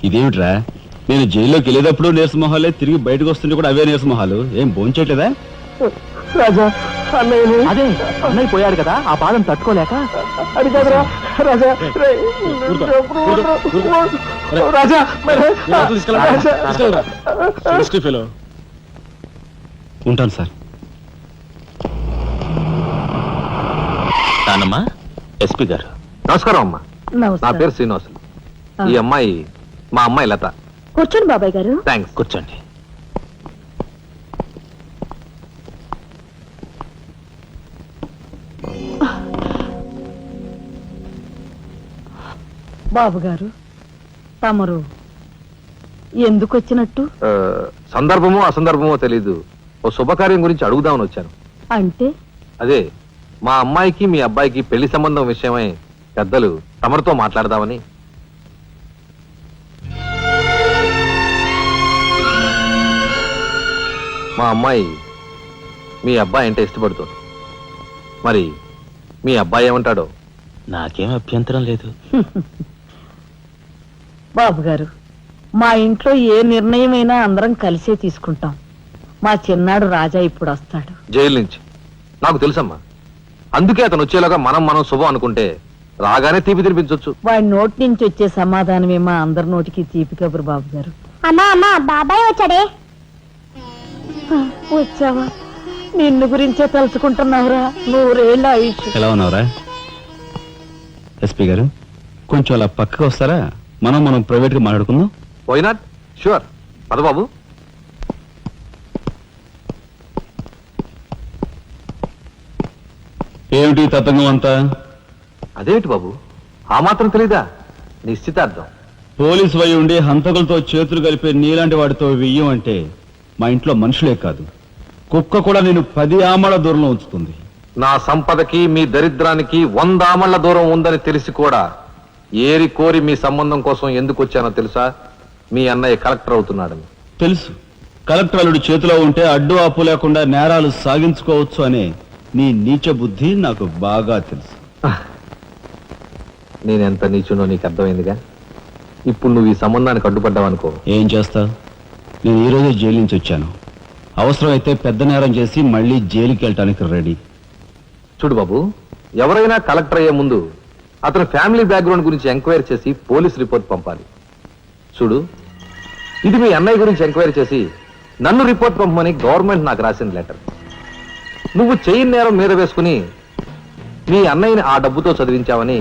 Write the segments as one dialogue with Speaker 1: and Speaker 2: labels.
Speaker 1: ఇదేమిట్రా, నేను జైల్లోకి వెళ్ళేటప్పుడు నీరసమొహాలే, తిరిగి బయటకు వస్తుంటే కూడా అవే నీరసమొహాలు. ఏం భోంచేయట్లేదా?
Speaker 2: రాజా అన్నయ్యని
Speaker 3: అదే అన్నయ్య పోయాడు కదా, ఆ బాధను తట్టుకోలేక.
Speaker 2: అది కాదురా రాజా. రాజా
Speaker 1: ఉంటాను సార్.
Speaker 4: నానమ్మా, ఎస్పీ గారు.
Speaker 5: నమస్కారం అమ్మా. నా పేరు శ్రీనివాసులు. ఈ అమ్మాయి మా అమ్మాయి లత.
Speaker 6: కూర్చోండి బాబాయ్ గారు.
Speaker 5: థ్యాంక్స్.
Speaker 4: కూర్చోండి.
Speaker 6: బాబు గారు, తమరు ఎందుకు వచ్చినట్టు?
Speaker 5: సందర్భమో అసందర్భమో తెలీదు, ఓ శుభకార్యం గురించి అడుగుదామని వచ్చాను.
Speaker 6: అంటే
Speaker 5: అదే మా అమ్మాయికి మీ అబ్బాయికి పెళ్లి సంబంధం విషయమై పెద్దలు తమరితో మాట్లాడదామని. మా అమ్మాయి మీ అబ్బాయి అంటే ఇష్టపడుతుంది. మరి మీ అబ్బాయి ఏమంటాడో?
Speaker 4: నాకేం అభ్యంతరం లేదు.
Speaker 6: బాబు గారు, మా ఇంట్లో ఏ నిర్ణయమైనా అందరం కలిసే తీసుకుంటాం. మా చిన్నాడు రాజా ఇప్పుడు వస్తాడు
Speaker 5: జైలు నుంచి. నాకు తెలుసమ్మా, అందుకే అతను వచ్చేలాగా మనం శుభం అనుకుంటే రాగానే తీపి తినిపించవచ్చు.
Speaker 6: వాడి నోటి నుంచి వచ్చే సమాధానమే మా అందరి నోటికి తీపి కబురు. బాబు గారు.
Speaker 7: అమ్మా బాబాయ్ వచ్చాడే.
Speaker 6: వచ్చావా? నిన్ను గురించే తలుచుకుంటున్నావురా. 100 ఏళ్ళ ఆయుష్.
Speaker 1: ఎలా ఉన్నావురా? ఎస్పీ గారు, కొంచెం అలా పక్కకు వస్తారా? మనం ప్రైవేట్గా మాట్లాడుకుందాం.
Speaker 5: Why not? షూర్. పద బాబు.
Speaker 1: ఏమిటి తతంగం అంతా?
Speaker 5: అదేమిటి బాబు, ఆ మాత్రం తెలీదా? నిశ్చితార్థం.
Speaker 1: పోలీసు వై ఉండి హంతకులతో చేతులు కలిపే నీలాంటి వాడితో వెయ్యం అంటే మా ఇంట్లో మనుషులే కాదు, కుక్క కూడా నేను 10 ఆమళ్ల దూరంలో ఉంచుతుంది.
Speaker 5: నా సంపదకి మీ దరిద్రానికి 100 ఆమళ్ల దూరం ఉందని తెలిసి కూడా ఏరి కోరి మీ సంబంధం కోసం ఎందుకు వచ్చానో తెలుసా? మీ అన్నయ్య కలెక్టర్ అవుతున్నాడని.
Speaker 1: తెలుసు. కలెక్టర్ అల్లుడు చేతిలో ఉంటే అడ్డు ఆపు లేకుండా నేరాలు సాగించుకోవచ్చు అనే నీ నీచ బుద్ధి నాకు బాగా తెలుసు.
Speaker 5: నేనెంత నీచునో నీకు అర్థమైందిగా. ఇప్పుడు నువ్వు ఈ సంబంధానికి అడ్డుపడ్డావనుకో,
Speaker 1: ఏం చేస్తావు? నేను ఈ రోజే జైలు నుంచి వచ్చాను. అవసరమైతే పెద్ద నేరం చేసి మళ్ళీ జైలుకి వెళ్ళటానికి రెడీ.
Speaker 5: చూడు బాబు, ఎవరైనా కలెక్టర్ అయ్యే ముందు అతని ఫ్యామిలీ బ్యాక్గ్రౌండ్ గురించి ఎంక్వైరీ చేసి పోలీస్ రిపోర్ట్ పంపాలి. చూడు, ఇది మీ అన్నయ్య గురించి ఎంక్వైరీ చేసి నన్ను రిపోర్ట్ పంపమని గవర్నమెంట్ నాకు రాసిన లెటర్. నువ్వు చెయ్యి నేరం మీద వేసుకుని మీ అన్నయ్యని ఆ డబ్బుతో చదివించావని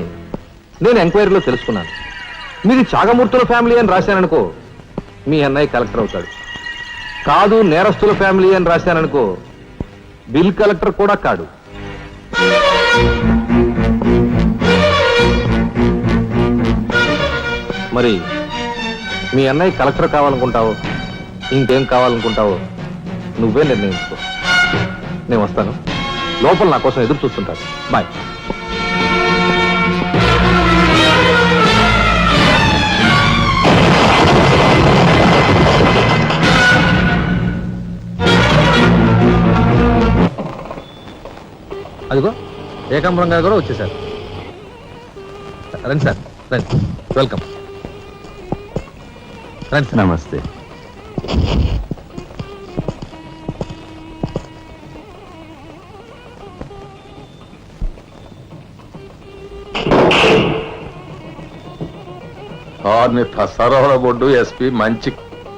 Speaker 5: నేను ఎంక్వైరీలో తెలుసుకున్నాను. మీది చాగమూర్తుల ఫ్యామిలీ అని రాశాననుకో, మీ అన్నయ్య కలెక్టర్ అవుతాడు. కాదు, నేరస్తుల ఫ్యామిలీ అని రాశాననుకో, బిల్ కలెక్టర్ కూడా కాడు. మరి మీ అన్నయ్య కలెక్టర్ కావాలనుకుంటావో ఇంకేం కావాలనుకుంటావో నువ్వే నిర్ణయించుకో. నేను వస్తాను. లోపల నా కోసం ఎదురు చూస్తుంటాను. బాయ్. అదిగో ఏకాంబరం గారు కూడా వచ్చేసారు. రండి సార్, రండి. వెల్కమ్. రండి సార్.
Speaker 4: నమస్తే.
Speaker 8: సరవర బొడ్డు ఎస్పీ మంచి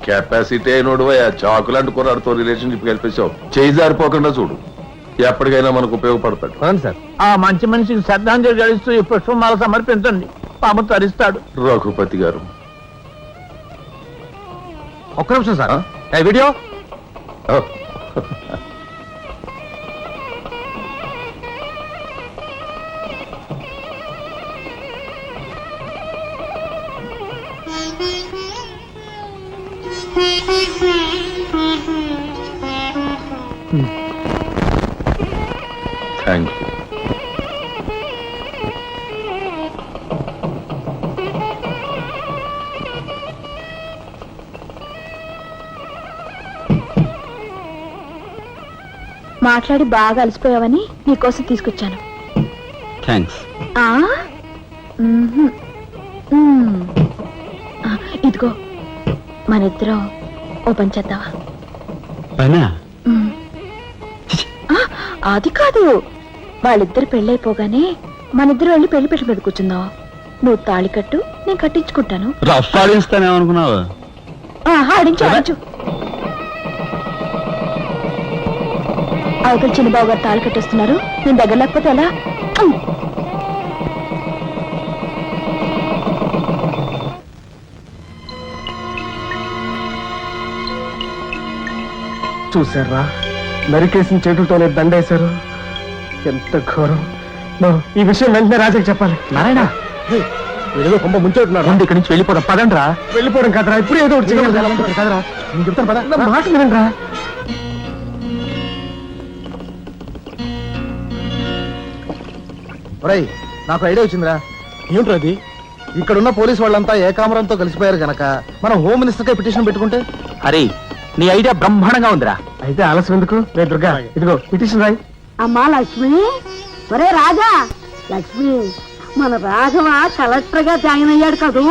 Speaker 8: కెపాసిటీ అయినోడు. చాకులాంటి కుర్రాడితో రిలేషన్షిప్ కల్పించావు. చేయి జారిపోకుండా చూడు, ఎప్పటికైనా మనకు ఉపయోగపడతాడు.
Speaker 5: రండి సార్.
Speaker 3: ఆ మంచి మనిషికి శ్రద్ధాంజలి గడిస్తూ ఈ పుష్పమాల సమర్పించండి. పాము తరిస్తాడు.
Speaker 8: రఘుపతి గారు,
Speaker 5: ఒక్క నిమిషం సార్. Video
Speaker 8: thank you.
Speaker 7: మాట్లాడి బాగా అలసిపోయావని నీకోసం తీసుకొచ్చాను.
Speaker 1: థ్యాంక్స్.
Speaker 7: ఇదిగో మనిద్దరం ఓ పని చేద్దావా?
Speaker 1: పైనా
Speaker 7: ఉమ్. ఆ, అది కాదు, వాళ్ళిద్దరు పెళ్ళైపోగానే మనిద్దరు వెళ్ళి పెళ్లి పెట్ట మీద కూర్చుందాం. నువ్వు తాళి కట్టు, నేను కట్టించుకుంటాను.
Speaker 1: రఫ్ ఆడిస్తానేమనుకున్నావు?
Speaker 7: ఆడించు ఆడించు. అవతల చిన్నబాబు గారు తాళి కట్టేస్తున్నారు, నేను దగ్గర లేకపోతే ఎలా?
Speaker 2: చూసారా, నరికేసిన చేతులతోనే దండేశారు. ఎంత ఘోరం. ఈ విషయం వెంటనే రాజాకి చెప్పాలి.
Speaker 3: నారాయణ,
Speaker 2: ఏదో కొంప ముంచెట్టున్నారు.
Speaker 3: ముందు ఇక్కడి నుంచి వెళ్ళిపోదాం, పదండ్రా.
Speaker 2: వెళ్ళిపోవడం కదరా, ఇప్పుడు ఏదో ఒకటి చేయాలి కదరా. నేను చెప్తాను పద, నా మాట వినండిరా.
Speaker 9: నాకు ఐడియా వచ్చిందిరా.
Speaker 2: ఏమిట్రా అది?
Speaker 9: ఇక్కడున్న పోలీసు వాళ్ళంతా ఏకామరంతో కలిసిపోయారు గనక మనం హోమ్ మినిస్టర్ కే పిటిషన్ పెట్టుకుంటే.
Speaker 3: హరి, నీ ఐడియా బ్రహ్మాండంగా ఉందిరా.
Speaker 2: అయితే ఆలస్యం ఎందుకు? రే దుర్గా, ఇదిగో పిటిషన్ రాయి.
Speaker 6: అమ్మా లక్ష్మి, ఒరే రాజా, లక్ష్మి, మన రాఘవ కలెక్టర్ గా జాయిన్ అయ్యాడు కదూ,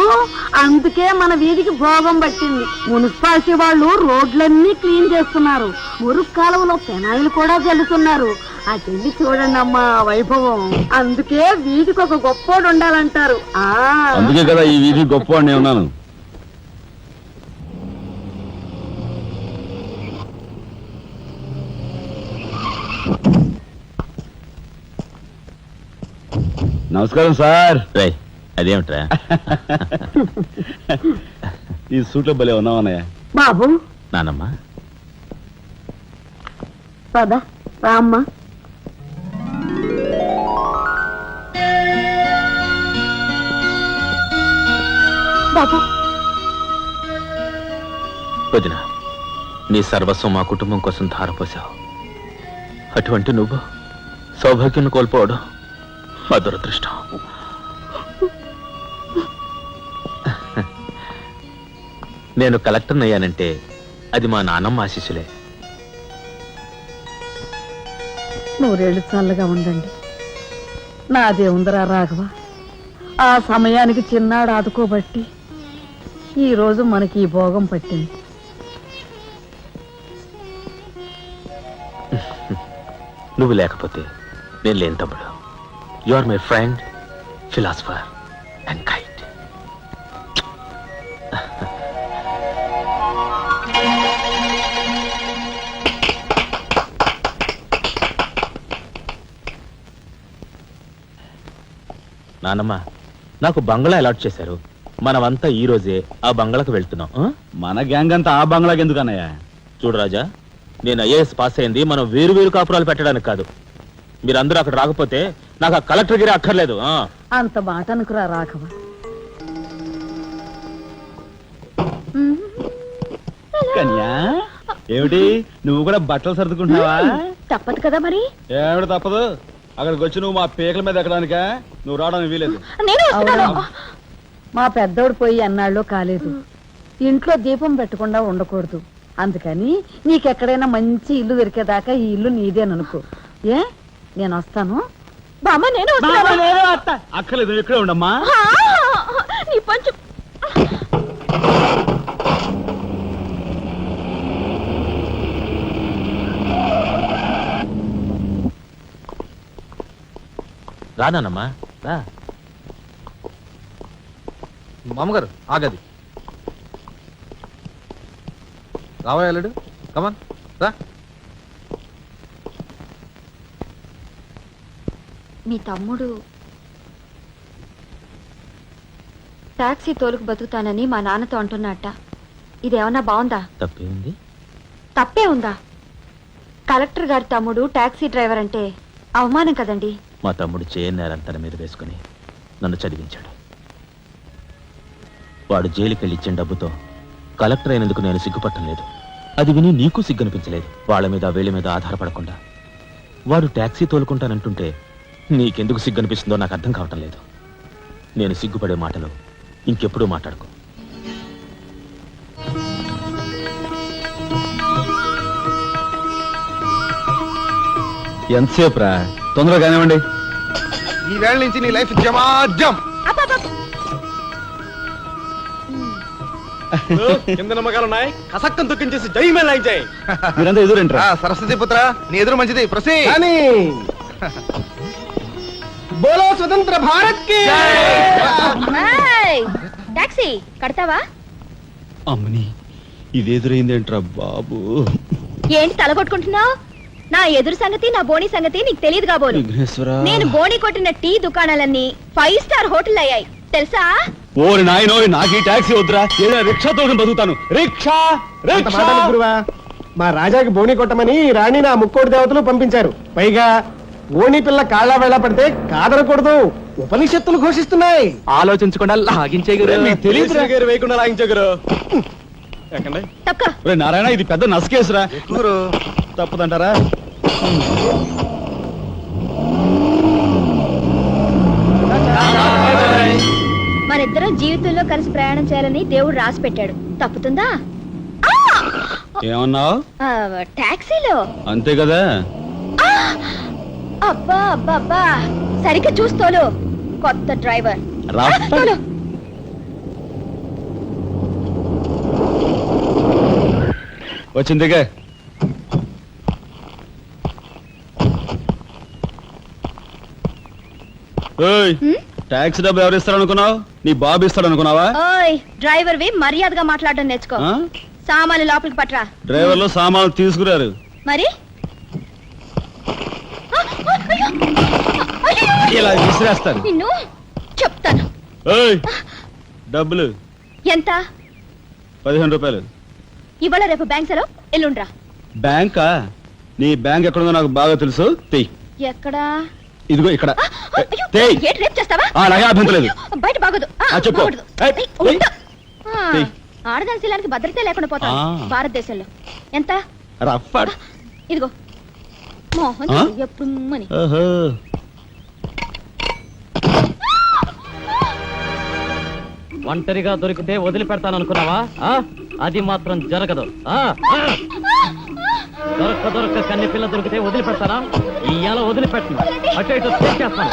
Speaker 6: అందుకే మన వీధికి భోగం పట్టింది. మున్సిపాలిటీ వాళ్ళు రోడ్లన్నీ క్లీన్ చేస్తున్నారు, మురుగు కాలువలో పెనాయిలు కూడా చల్లుతున్నారు. ఆ చెల్లి చూడండి అమ్మా వైభవం. అందుకే వీధికి ఒక గొప్పోడు ఉండాలంటారు.
Speaker 1: అందుకే కదా ఈ వీధి గొప్ప నేను ఉన్నాను. నమస్కారం సార్.
Speaker 4: రై, అదేమిట్రా?
Speaker 1: ఈ సూట్లో భలే ఉన్నావన్నయ్య.
Speaker 6: బాబు
Speaker 4: నానమ్మా,
Speaker 6: పద రామ్మా.
Speaker 7: బాబు,
Speaker 4: వదిన, నీ సర్వస్వం మా కుటుంబం కోసం ధారపోసావు. అటువంటి నువ్వు సౌభాగ్యం కోల్పోవడం మా దురదృష్టం. నేను కలెక్టర్ అయ్యానంటే అది మా నాన్నమ్మ ఆశీస్సులే.
Speaker 6: నూరేళ్ళు చల్లగా ఉండండి. నాదే ఉందరా రాఘవ, ఆ సమయానికి చిన్నాడు ఆదుకోబట్టి ఈ రోజు మనకి ఈ భోగం పట్టింది.
Speaker 4: నువ్వు లేకపోతే నేను లేని తమ్ముడు. You are my friend, philosopher and guide. నానమ్మ, నాకు బంగ్లా అలాట్ చేశారు. మనమంతా ఈ రోజే ఆ బంగ్లాకు వెళ్తున్నాం.
Speaker 1: మన గ్యాంగ్ అంతా ఆ బంగ్లాకి ఎందుకు అన్నయ్య?
Speaker 4: చూడు రాజా, నేను ఐఏఎస్ పాస్ అయింది మనం వేరు వేరు కాపురాలు పెట్టడానికి కాదు. మీరందరూ అక్కడ రాకపోతే నాకు ఆ కలెక్టర్ గిరి అక్కర్లేదు.
Speaker 6: అంత మాట అనుకురా రాఘవ.
Speaker 1: కన్యా, ఏమిటి నువ్వు కూడా బట్టలు సర్దుకుంటున్నావా?
Speaker 7: తప్పదు కదా మరి.
Speaker 1: ఏమిటి తప్పదు? అక్కడికి వచ్చి నువ్వు మా పీకల మీద ఎక్కడానికా? నువ్వు రావడానికి వీలేదు.
Speaker 7: నేను వస్తున్నాను.
Speaker 6: అవునా? మా పెద్దోడు పోయి అన్నాళ్ళు కాలేదు. ఇంట్లో దీపం పెట్టకుండా ఉండకూడదు. అందుకని నీకెక్కడైనా మంచి ఇల్లు దొరికేదాకా ఈ ఇల్లు నీదేననుకో. ఏ, నేను వస్తాను.
Speaker 7: బామ్మ, నేను వస్తున్నాను.
Speaker 1: అక్కర్లేదు, నువ్వు ఇక్కడే ఉండమ్మా.
Speaker 7: నీ పంచు.
Speaker 4: రానమ్మా, రా.
Speaker 5: మామగారు ఆగది. రావాడు కమాన్ రా.
Speaker 7: మీ తమ్ముడు టాక్సీ తోలుకు బతుకుతానని మా నాన్నతో అంటున్నట్ట. ఇదేమన్నా బాగుందా?
Speaker 4: తప్పే ఉంది.
Speaker 7: తప్పే ఉందా? కలెక్టర్ గారి తమ్ముడు టాక్సీ డ్రైవర్ అంటే అవమానం కదండి.
Speaker 4: మా తమ్ముడు చేయన్నారని తన మీద వేసుకుని నన్ను చదివించాడు. వాడు జైలుకెళ్ళి ఇచ్చిన డబ్బుతో కలెక్టర్ అయినందుకు నేను సిగ్గుపట్టం లేదు. అది విని నీకు సిగ్గనిపించలేదు. వాళ్ళ మీద వీళ్ళ మీద ఆధారపడకుండా వాడు టాక్సీ తోలుకుంటానంటుంటే నీకెందుకు సిగ్గనిపిస్తుందో నాకు అర్థం కావటం లేదు. నేను సిగ్గుపడే మాటలు ఇంకెప్పుడూ మాట్లాడుకో.
Speaker 1: ఎంతసేపు రా? తొందరగా కానివ్వండి.
Speaker 9: ఈ వేళ నుంచి నీ లైఫ్ జమాజం.
Speaker 2: కింద నమ్మకాలు ఉన్నాయి కసక్కం తొక్కించేసి జై మేళ జై
Speaker 1: మీరంతా ఎదురేంట్రా
Speaker 9: సరస్వతి పుత్ర నీ ఎదురు మంచిది ప్రసీ
Speaker 2: కానీ బోలో స్వతంత్ర భారత్ కి
Speaker 7: టాక్సీ కడతావా?
Speaker 1: అమ్మని ఇది ఎదురైందేంట్రా బాబు.
Speaker 7: ఏంటి తలగొట్టుకుంటున్నావు? నా ఎదురు సంగతి నా బోని సంగతి నీకు తెలియదు కాబోలు.
Speaker 1: విఘ్నేశ్వరా
Speaker 7: నేను బోని కొట్టిన టీ దుకాణాలన్నీ 5 స్టార్ హోటల్ అయ్యాయి తెలుసా?
Speaker 1: ఓరి నాయనో నాకు ఈ టాక్సీ వద్దురా, ఏదో రిక్షా తోటి బతుకుతాను. రిక్షా
Speaker 2: అంత మాటలు గురువా. మా రాజాకి బోని కొట్టమని రాణి నా ముక్కోటి దేవతలు పంపించారు. పైగా ఓణి పిల్ల కాళ్ళ వేళ పడితే కాదనకూడదు, ఉపనిషత్తులు ఘోషిస్తున్నాయి.
Speaker 3: ఆలోచించకుండా లాగించే
Speaker 1: మీకు తెలియదురా.
Speaker 2: వేయకుండా లాగించగరు.
Speaker 7: తక్క
Speaker 1: ఒరే నారాయణ ఇది పెద్ద నసకేసురా.
Speaker 9: గురు
Speaker 1: తప్పదంటారా?
Speaker 7: మనిద్దరం జీవితంలో కలిసి ప్రయాణం చేయాలని దేవుడు రాసి పెట్టాడు. తప్పుతుందా?
Speaker 1: ఏమన్నావు?
Speaker 7: టాక్సీలో
Speaker 1: అంతే కదా.
Speaker 7: అబ్బా అబ్బా అబ్బా సరిగ్గా చూస్తోలు కొత్త డ్రైవర్
Speaker 1: రా.
Speaker 7: తోలు.
Speaker 1: వచ్చిందిగా. టాక్సీ డబ్బు ఎవరు ఇస్తారు అనుకున్నావు? నీ బాబు ఇస్తాడు అనుకున్నావా?
Speaker 7: ఓయ్ డ్రైవర్ వి మర్యాదగా మాట్లాడడం నేర్చుకో.
Speaker 1: ఆ?
Speaker 7: సామాన్లు లోపలికి పట్రా.
Speaker 1: డ్రైవర్లు సామాన్లు తీసుకురారు.
Speaker 7: మరి
Speaker 1: ఇలా విసిరేస్తారు.
Speaker 7: నిన్ను చెప్తాను.
Speaker 1: ఏయ్, డబ్బులు
Speaker 7: ఎంత?
Speaker 1: 15 రూపాయలు.
Speaker 7: ఇవాళ రేపు బ్యాంక్ సెలవు, ఎల్లుండ్రా.
Speaker 1: బ్యాంకా? నీ బ్యాంక్ ఎక్కడుందో నాకు బాగా తెలుసు. తెయ్.
Speaker 7: ఎక్కడా?
Speaker 1: ఇదిగో ఇక్కడ.
Speaker 7: అయ్యో,
Speaker 1: తెయ్.
Speaker 7: ఏంటి రేపు చేస్తావా?
Speaker 1: అలాగే అభ్యంతరం లేదు.
Speaker 7: బయట బాగోదు.
Speaker 1: చెప్పు.
Speaker 7: బాగోదు.
Speaker 1: ఏయ్,
Speaker 7: ఏయ్,
Speaker 1: తెయ్.
Speaker 7: ఉండు.
Speaker 1: తెయ్.
Speaker 7: ఆడదాని శీలానికి భద్రత లేకుండా పోతాం భారతదేశంలో. ఎంత?
Speaker 1: రఫ్ఫాడ్.
Speaker 7: ఇదిగో మోహన్
Speaker 1: ఆ?
Speaker 7: ఎప్పుడు మని.
Speaker 1: ఓహో.
Speaker 3: ఒంటరిగా దొరికితే వదిలిపెడతాను అనుకున్నావా? అది మాత్రం జరగదు. దొరక్క కన్ని పిల్ల దొరికితే వదిలిపెడతానా? ఇయ్యాల వదిలిపెట్టను. అటు ఇటు చేస్తాను.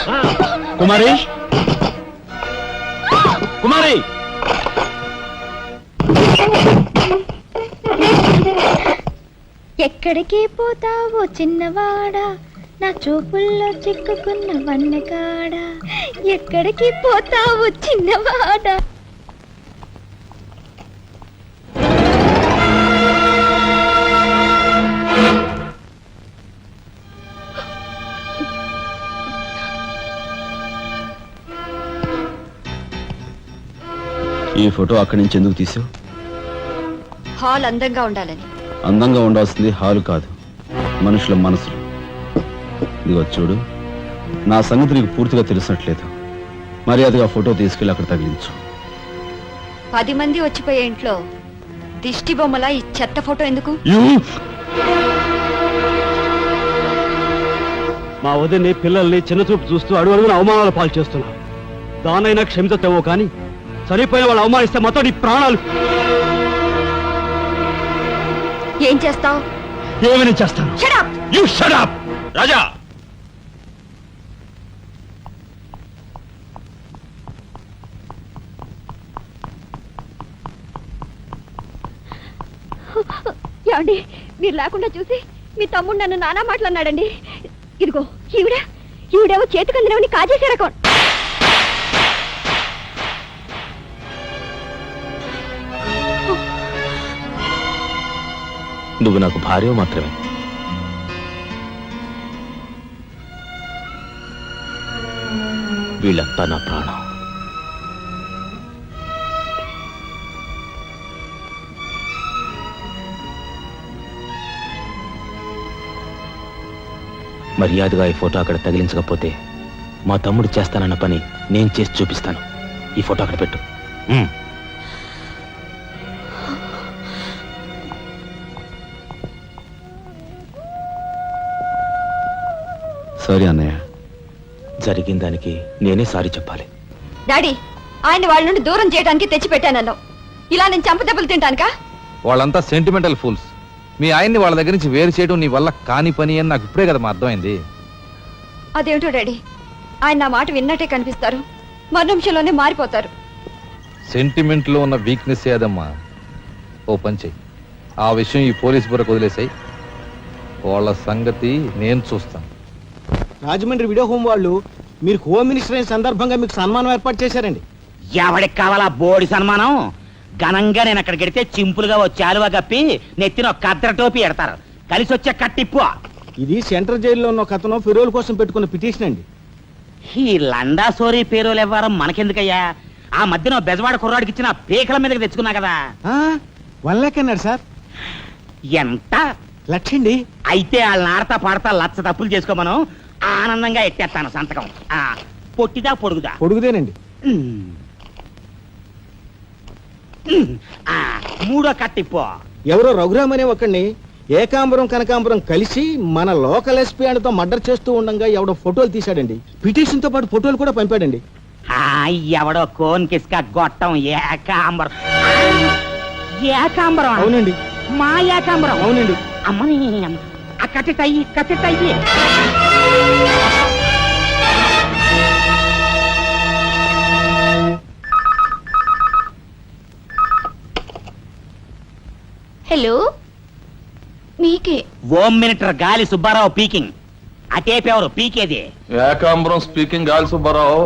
Speaker 1: కుమారి, కుమారి,
Speaker 7: ఎక్కడికి పోతావో చిన్నవాడా, నా చూపుల్లో చిక్కుకున్న వన్నకాడా. ఎక్కడికి పోతావో చిన్నవాడా.
Speaker 1: ఈ ఫోటో అక్కడి నుంచి ఎందుకు తీసావు?
Speaker 7: హాల్ అందంగా ఉండాలని.
Speaker 1: అందంగా ఉండాల్సింది హాలు కాదు, మనుషుల మనసులు. ఇదిగో చూడు, నా సంగతి నీకు పూర్తిగా తెలిసినట్లేదు. మర్యాదగా ఫోటో తీసుకెళ్ళి అక్కడ తగిలించు.
Speaker 7: 10 మంది వచ్చిపోయే ఇంట్లో దిష్టి బొమ్మలా ఈ చెత్త ఫోటో ఎందుకు?
Speaker 2: మా వదిని పిల్లల్ని చిన్నచూపు చూస్తూ అడుగున అవమానాలు పాలు చేస్తున్నావు. దానైనా క్షమితేవో కానీ చనిపోయిన వాళ్ళు అవమానిస్తే మొత్తం నీ ప్రాణాలు.
Speaker 7: ఏం చేస్తావు?
Speaker 1: ఏమని చేస్తాను? యు షట్ అప్ రాజా.
Speaker 7: ఏమండి, మీరు లేకుండా చూసి మీ తమ్ముడు నన్ను నానా మాట్లాడినాడండి. ఇదిగో ఈవిడేమో చేతికి అందినవని కాజేసే రకం.
Speaker 4: నువ్వు నాకు భార్య మాత్రమే. వీళ్ళంతా నా ప్రాణం. మర్యాదగా ఈ ఫోటో అక్కడ తగిలించకపోతే మా తమ్ముడు చేస్తానన్న పని నేను చేసి చూపిస్తాను. ఈ ఫోటో అక్కడ పెట్టు.
Speaker 1: సారీ అన్నయ్య.
Speaker 4: జరిగిన దానికి నేనే సారీ చెప్పాలి.
Speaker 7: డాడీ, ఆయన వాళ్ళ నుండి దూరం చేయడానికి తెచ్చిపెట్టానన్నావు. ఇలా నేను చంపదెబ్బలు తింటానుకా?
Speaker 5: వాళ్ళంతా సెంటిమెంటల్ ఫూల్స్. మీ ఆయన్ని వాళ్ళ దగ్గర నుంచి వేరు చేయడం నీ వల్ల కాని పని అని నాకు ఇప్పుడే కదా మా అర్థమైంది.
Speaker 7: అదేమిటో డాడీ, ఆయన నా మాట విన్నట్టే కనిపిస్తారు, మరు నిమిషంలోనే మారిపోతారు.
Speaker 5: సెంటిమెంట్ లో ఉన్న వీక్నెస్ ఏదమ్మా. ఓ పని చెయ్యి, ఆ విషయం ఈ పోలీస్ బుర్రకు వదిలేసాయి. వాళ్ళ సంగతి నేను చూస్తాను.
Speaker 2: రాజమండ్రి వీడియో హోమ్ వాళ్ళు మీరు హోమ్ మినిస్టర్ అయిన సందర్భంగా మీకు సన్మానం ఏర్పాటు చేశారండి.
Speaker 3: ఎవడికి కావాలా బోడి సన్మానం? ఘనంగా నేను అక్కడికి వెడితే చింపులుగా ఓ చాలువ కప్పి నెత్తిన ఒక కద్దర టోపీ ఎడతారు. కలిసి వచ్చే కట్టిప్పు.
Speaker 2: ఇది సెంట్రల్ జైల్లో ఉన్న ఒక అతను ఫిరోల్ కోసం పెట్టుకున్న పిటిషన్ అండి.
Speaker 3: ఈ లండా సోరీ పేరోలు ఇవ్వడం మనకెందుకయ్యా? ఆ మధ్యన ఓ బెజవాడ కుర్రాడికి ఇచ్చిన పీకల మీదకి తెచ్చుకున్నా కదా.
Speaker 2: 1 lakh అన్నాడు సార్.
Speaker 3: ఎంత?
Speaker 2: లక్షండి.
Speaker 3: అయితే వాళ్ళని ఆడతా పాడతా లచ్చ తప్పులు చేసుకోమను. ఆనందంగా ఎట్టేస్తాను సంతకం. పొట్టిదా పొడుగుదా?
Speaker 2: పొడుగుదేనండి.
Speaker 3: మూడో కట్టిప్పు.
Speaker 2: ఎవరో రఘురామ్ అనే ఒకడిని ఏకాంబరం కనకాంబరం కలిసి మన లోకల్ ఎస్పీ అండ్తో మర్డర్ చేస్తూ ఉండగా ఎవడో ఫోటోలు తీశాడండి. పిటిషన్ తో పాటు ఫోటోలు కూడా పంపాడండి.
Speaker 3: ఎవడో కోన్ కిస్క గొట్టం ఏకాంబరం. ఏకాంబరం?
Speaker 2: అవునండి.
Speaker 3: మా ఏకాంబరం?
Speaker 2: అవునండి.
Speaker 3: అమ్మని ఆ కట్టెట్టయి కట్టెట్టయి.
Speaker 7: హలో, మీకే.
Speaker 3: ఓం మినిటర్ గాలి సుబ్బారావు పీకింగ్. అటేపెవరు పీకేది?
Speaker 8: ఏకాంబరం స్పీకింగ్. గాలి సుబ్బారావు,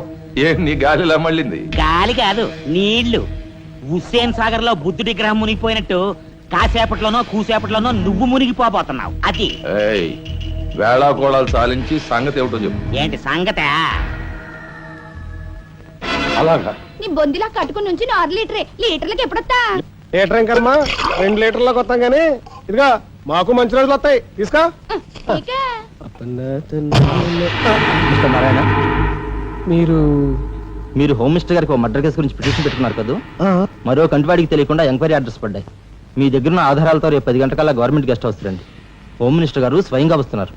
Speaker 8: ఏ నీ గాలిలా మళ్ళింది?
Speaker 3: గాలి కాదు, నీళ్లు. హుస్సేన్ సాగర్ లో బుద్ధుడి గ్రహం మునిగిపోయినట్టు కాసేపట్లోనో కూసేపట్లోనో నువ్వు మునిగిపోబోతున్నావు. అది
Speaker 8: ఏయ్, వేళాకోళాలు సాలించి సంగతి ఏమిటో చెప్పు.
Speaker 3: ఏంటి సంగత?
Speaker 8: అలాగా?
Speaker 7: నీ బొందిలా కట్టుకుని నుంచి 6 లీటరే. లీటర్లకి ఎప్పుడొస్తా?
Speaker 2: లీటర్ ఇంకమ్మా 2 లీటర్లకు వస్తాం గానీ ఇదిగా మాకు మంచి రోజులు వస్తాయి. తీసుకో.
Speaker 10: మీరు హోమ్ మినిస్టర్ గారికి ఒక మర్డర్ కేసు గురించి పిటిషన్ పెట్టుకున్నారు కదా. మరో కంటివాడికి తెలియకుండా ఎంక్వైరీ ఆర్డర్స్ పడ్డాయి. మీ దగ్గర ఉన్న ఆధారాలతో రేపు 10 గంటకల్లా గవర్నమెంట్ గెస్ట్ హౌస్ రండి. హోమ్ మినిస్టర్ గారు స్వయంగా వస్తున్నారు.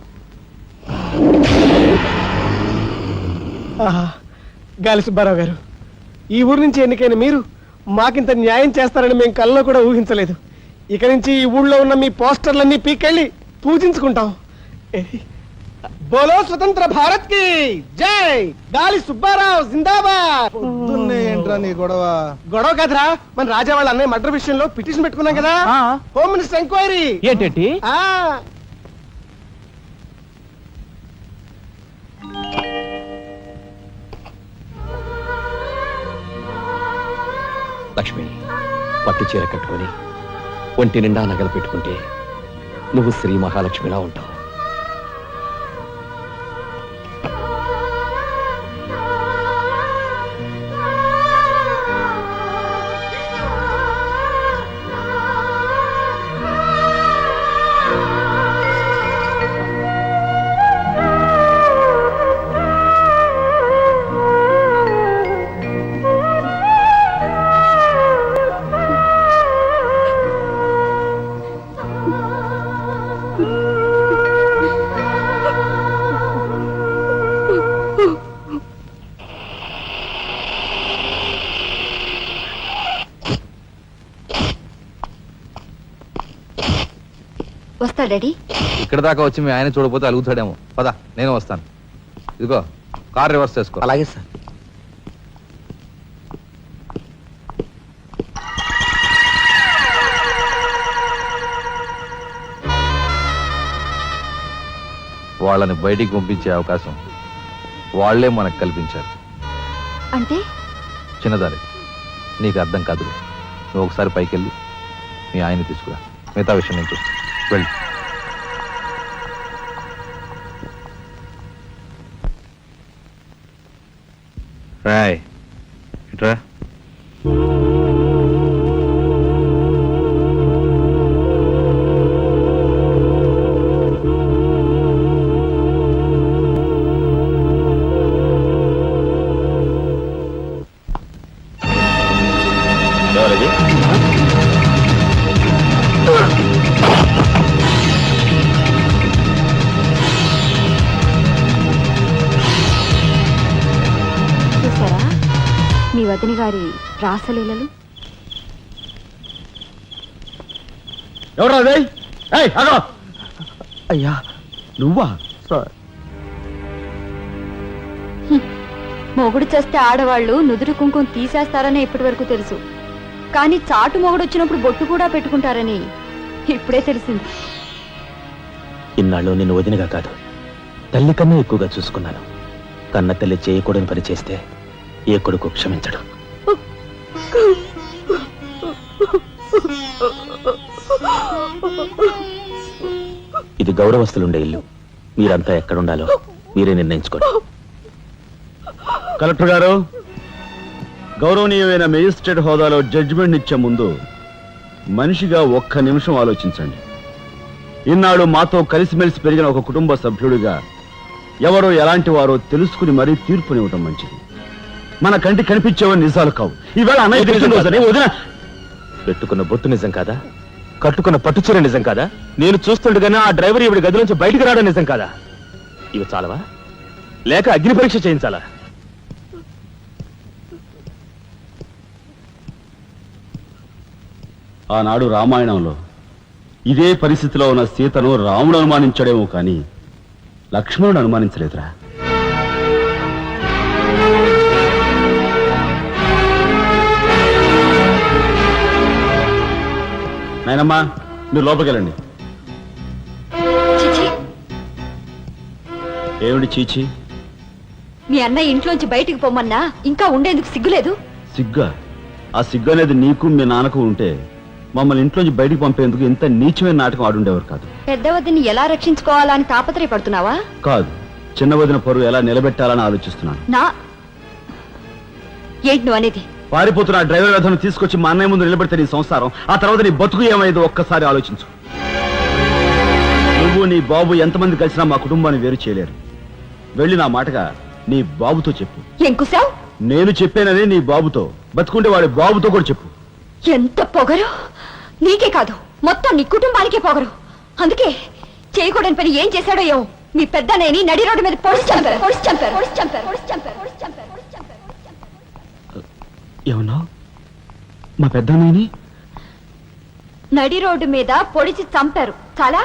Speaker 2: గాలి సుబ్బారావు గారు, ఈ ఊరు నుంచి ఎన్నికైన మీరు మాకింత న్యాయం చేస్తారని మేము కల్లో కూడా ఊహించలేదు. ఇక నుంచి ఈ ఊళ్ళో ఉన్న మీ పోస్టర్లన్నీ పీకెళ్ళి పూజించుకుంటాం. బోలో స్వతంత్ర భారత్ కి జై. గాలి సుబ్బారావు జిందాబాద్.
Speaker 9: ఏంట్రా నీ గొడవ?
Speaker 2: గొడవ కాదురా, మన రాజా వాళ్ళ అన్నయ్య మర్డర్ విషయంలో పిటిషన్ పెట్టుకున్నాం కదా. Home minister enquiry.
Speaker 3: ఏంటి?
Speaker 10: లక్ష్మి, పట్టు చీర కట్టుకొని ఒంటి నిండా నగలు పెట్టుకుంటే నువ్వు శ్రీ మహాలక్ష్మిలా ఉంటావు.
Speaker 7: వస్తా డాడీ.
Speaker 5: ఇక్కడ దాకా వచ్చి మీ ఆయన చూడకపోతే అలుగుతాడేమో. పద, నేను వస్తాను. ఇదిగో కార్ రివర్స్ చేసుకో.
Speaker 10: అలాగే సార్.
Speaker 5: వాళ్ళని బయటికి పంపించే అవకాశం వాళ్లే మనకు కల్పించారు.
Speaker 7: అంటే
Speaker 5: చిన్నదారి, నీకు అర్థం కాదు. నువ్వు ఒకసారి పైకి వెళ్ళి మీ ఆయన్ని తీసుకురా. మిగతా విషయం నేను చూస్తాను. వెళ్ళి రాయ్ ఇట్రా.
Speaker 7: చూసారా మీ వదిన గారి రాసలీలలు?
Speaker 1: ఎవరా?
Speaker 9: అయ్యా
Speaker 1: నువ్వా?
Speaker 7: మొగుడు చేస్తే ఆడవాళ్ళు నుదురు కుంకుమ తీసేస్తారనే ఇప్పటి వరకు తెలుసు. కానీ చాటు మొగుడొచ్చినప్పుడు బొట్టు కూడా పెట్టుకుంటారని ఇప్పుడే తెలిసింది.
Speaker 4: ఇన్నాళ్ళు నిన్ను వదినగా కాదు, తల్లి కన్నా ఎక్కువగా చూసుకున్నాను. కన్న తల్లి చేయకూడని పని చేస్తే ఏ కొడుకు క్షమించడు. ఇది గౌరవస్తులుండే ఇల్లు. మీరంతా ఎక్కడుండాలో మీరే నిర్ణయించుకోండి.
Speaker 1: కలెక్టర్ గారు, గౌరవనీయమైన మేజిస్ట్రేట్ హోదాలో జడ్జిమెంట్ ఇచ్చే ముందు మనిషిగా ఒక్క నిమిషం ఆలోచించండి. ఇన్నాళ్ళు మాతో కలిసిమెలిసి పెరిగిన ఒక కుటుంబ సభ్యుడిగా ఎవరో ఎలాంటి వారో తెలుసుకుని మరీ తీర్పునివ్వటం మంచిది. మన కంటి కనిపించేవని నిజాలు కావు. ఈవేళ అన్నయ్య తెలిసిన వదిన
Speaker 4: పెట్టుకున్న బొట్టు నిజం కాదా? కట్టుకున్న పట్టుచీర నిజం కాదా? నేను చూస్తుండగానే ఆ డ్రైవర్ ఇవిడి గది నుంచి బయటికి రావడం నిజం కాదా? ఇవి చాలవా, లేక అగ్ని పరీక్ష చేయించాలా?
Speaker 1: ఆనాడు రామాయణంలో ఇదే పరిస్థితిలో ఉన్న సీతను రాముడు అనుమానించాడేమో కానీ లక్ష్మణుడు అనుమానించలేదురా. నాయనమ్మా, మీరు లోపలికెళ్ళండి.
Speaker 7: చిచి,
Speaker 1: ఏమిటి చీచి?
Speaker 7: మీ అన్నయ్య ఇంట్లోంచి బయటికి పొమ్మన్నా ఇంకా ఉండేందుకు సిగ్గులేదు?
Speaker 1: సిగ్గా? ఆ సిగ్గు అనేది నీకు మీ నాన్నకు ఉంటే మమ్మల్ని ఇంట్లోంచి బయటికి పంపేందుకు ఇంత నీచమైన నాటకం ఆడుండేవారు కాదు.
Speaker 7: పెద్ద వదిని ఎలా రక్షించుకోవాలా అని తాపత్రయపడుతున్నావా?
Speaker 1: కాదు, చిన్న వదిన పరువు ఎలా నిలబెట్టాలని ఆలోచిస్తున్నాను.
Speaker 7: ఏంటి నువ్వు అనేది?
Speaker 1: పారిపోతున్న డ్రైవర్ వ్యధను తీసుకొచ్చి మా అన్నయ్య ముందు నిలబెడితే నీ సంసారం, ఆ తర్వాత నీ బతుకు ఏమైందో ఒక్కసారి ఆలోచించు. నువ్వు నీ బాబు ఎంతమంది కలిసినా మా కుటుంబాన్ని వేరు చేయలేరు. వెళ్ళి నా మాటగా నీ బాబుతో చెప్పు.
Speaker 7: ఏం కుసావ్?
Speaker 1: నేను చెప్పానని నీ బాబుతో, బతుకుంటే వాడి బాబుతో కూడా చెప్పు.
Speaker 7: ఎంత పొగరు! నీకే కాదు, మొత్తం నీ కుటుంబానికే పొగరు. అందుకే చేయకూడని పని ఏం చేశాడో ఏమో మీ పెద్దనేని నడి రోడ్డు మీద పొడిచి చంపారు.
Speaker 1: ఏమన్నా మా పెద్దనాయని
Speaker 7: నడి రోడ్డు మీద పొడిచి చంపారు. చాలా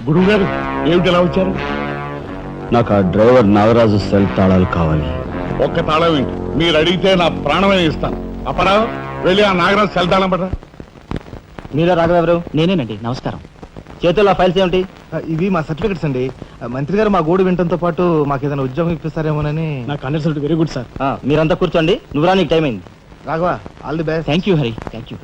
Speaker 2: గురువు గారు, ఏమిటి ఎలా వచ్చారు?
Speaker 1: నాకు ఆ డ్రైవర్ నాగరాజు సెల్ తాళాలు కావాలి.
Speaker 8: ఒక్క తాళం ఏంటి, మీరు అడిగితే నా ప్రాణమే ఇస్తాను. అప్పరా వెళ్ళి ఆ నాగరాజు సెల్ తాళం పడరా.
Speaker 10: మీరే రాఘవెవరు?
Speaker 3: నేనేనండి. నమస్కారం.
Speaker 10: చేతుల్లో ఫైల్స్ ఏమిటి?
Speaker 9: ఇవి మా సర్టిఫికెట్స్ అండి. మంత్రి గారు మా గోడు వినటంతో పాటు మాకు ఏదైనా ఉద్యోగం ఇప్పిస్తారేమోనని.
Speaker 2: నా కన్సల్ట్ వెరీ గుడ్ సార్.
Speaker 10: మీరంతా కూర్చోండి. నువ్వు రా, నీకు టైం అయింది.
Speaker 9: Raghava, all the best.
Speaker 3: Thank you Hari, thank you.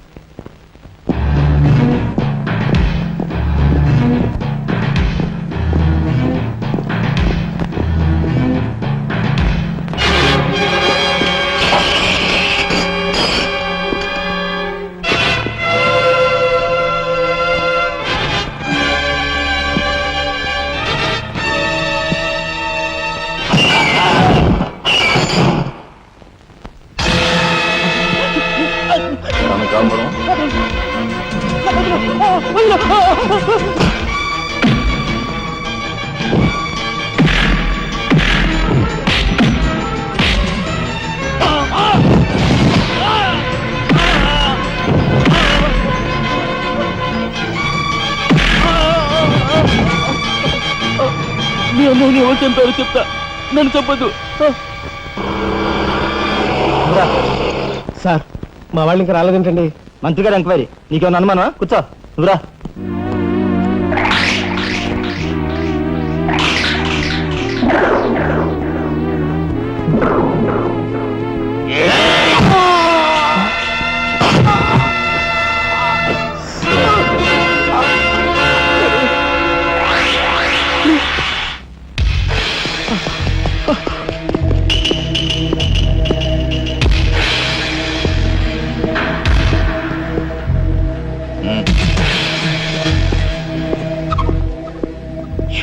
Speaker 4: మీ అన్నయ్యని ఎవరు చంపారో చెప్తా, నన్ను చెప్పద్దు.
Speaker 2: సార్, మా వాళ్ళు ఇంకా రాలేదేంటండి?
Speaker 10: మంత్రి గారు ఎంక్వైరీ. నీకేమన్నా అనుమానమా? కూర్చో, నువ్వురా.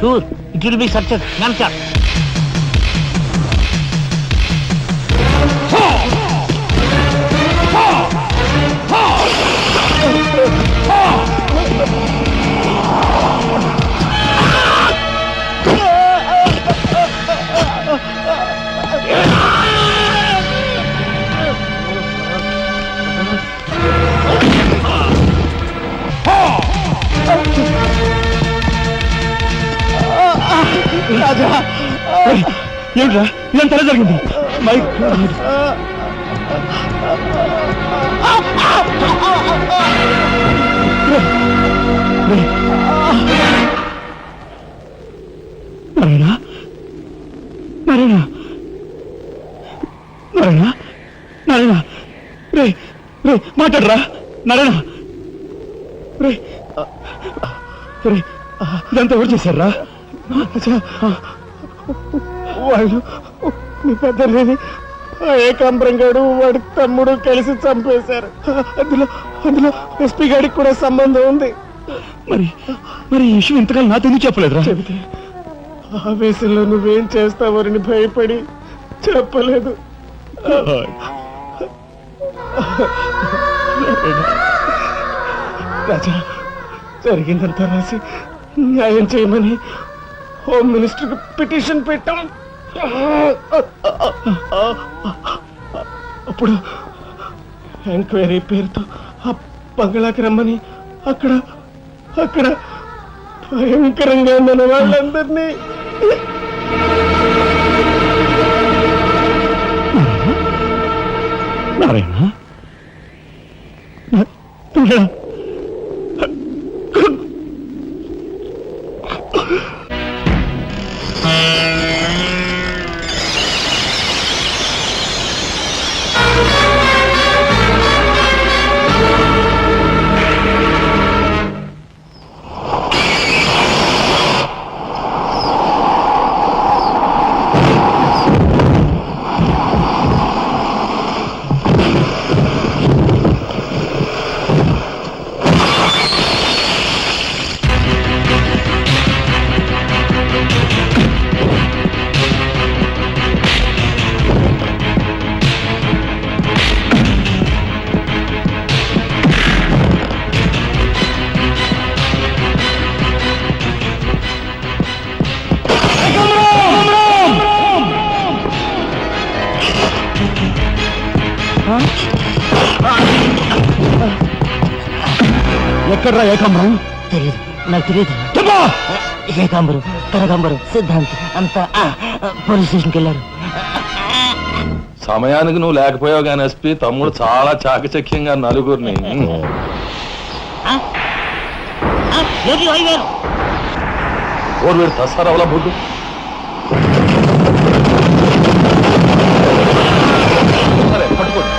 Speaker 3: Sure it will be success మ్యాన్సర్.
Speaker 2: ఏమిట్రా ఇదంతా జరిగింది? నారాయణ నారాయణ నారాయణ నారాయణ రే రే మాట్లాడరా నారాయణ రే రే ఇదంతా ఎవరు చేశారా? వాళ్ళు మీ పెద్దలేని ఏకాంబరం గారు వాడి తమ్ముడు కలిసి చంపేశారు. అందులో అందులో ఎస్పీ గారికి కూడా సంబంధం ఉంది. మరి మరి ఈ విషయం ఇంతకాలం నాతో ఎందుకు చెప్పలేదురా? చెబితే ఆవేశంలో నువ్వేం చేస్తావని భయపడి చెప్పలేదు. రాజా, జరిగిందంతా రాసి న్యాయం చేయమని హోమ్ మినిస్టర్ పిటిషన్ పెట్టాం. అప్పుడు ఎంక్వైరీ పేరుతో ఆ బంగ్లాకి రమ్మని అక్కడ అక్కడ భయంకరంగా మన వాళ్ళందరినీ నారాయణ ఎక్కడ్రా ఏకాంబరం?
Speaker 3: తెలియదు, నాకు తెలియదు. ఏకాంబరం, కనకాంబరం, సిద్ధాంత్ అంతా పోలీస్ స్టేషన్కి వెళ్ళారు.
Speaker 8: సమయానికి నువ్వు లేకపోయావు కానీ ఎస్పీ తమ్ముడు చాలా చాకచక్యంగా నలుగురిని ఓరు వీడు తసారవల బొడ్డు సరే పట్టుకోండి.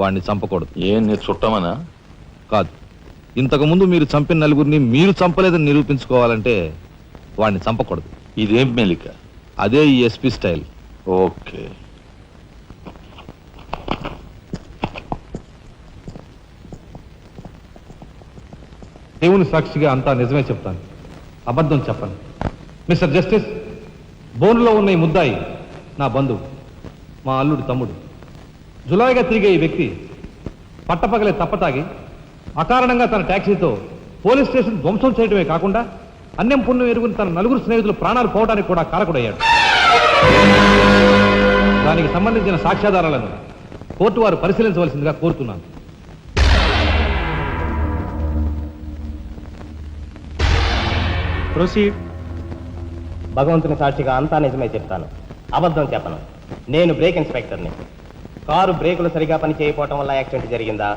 Speaker 5: వాడిని చంపకూడదు.
Speaker 8: ఏం నీ చుట్టమనా?
Speaker 5: కాదు, ఇంతకు ముందు మీరు చంపిన నలుగురిని మీరు చంపలేదని నిరూపించుకోవాలంటే వాడిని చంపకూడదు.
Speaker 8: ఇదేం మెలిక?
Speaker 5: అదే ఈ ఎస్పీ స్టైల్.
Speaker 8: ఓకే.
Speaker 5: దేవుని సాక్షిగా అంతా నిజమే చెప్తాను, అబద్ధం చెప్పను. మిస్టర్ జస్టిస్, బోన్లో ఉన్న ఈ ముద్దాయి నా బంధువు, మా అల్లుడి తమ్ముడు. జులాయిగా తిరిగే ఈ వ్యక్తి పట్టపగలే తప్పతాగి అకారణంగా తన ట్యాక్సీతో పోలీస్ స్టేషన్ ధ్వంసం చేయడమే కాకుండా అన్యం పుణ్యం ఎరుగుని తన నలుగురు స్నేహితులు ప్రాణాలు పోవడానికి కూడా కారకుడయ్యాడు. దానికి సంబంధించిన సాక్ష్యాధారాలను కోర్టు వారు పరిశీలించవలసిందిగా కోరుతున్నాను.
Speaker 2: ప్రొసీడ్.
Speaker 10: భగవంతుని సాక్షిగా అంతా నిజమే చెప్తాను, అబద్ధం చెప్పను. నేను బ్రేక్ ఇన్స్పెక్టర్ని. కారు బ్రేకులు సరిగా పని చేయకపోవటం వల్ల యాక్సిడెంట్ జరిగిందా,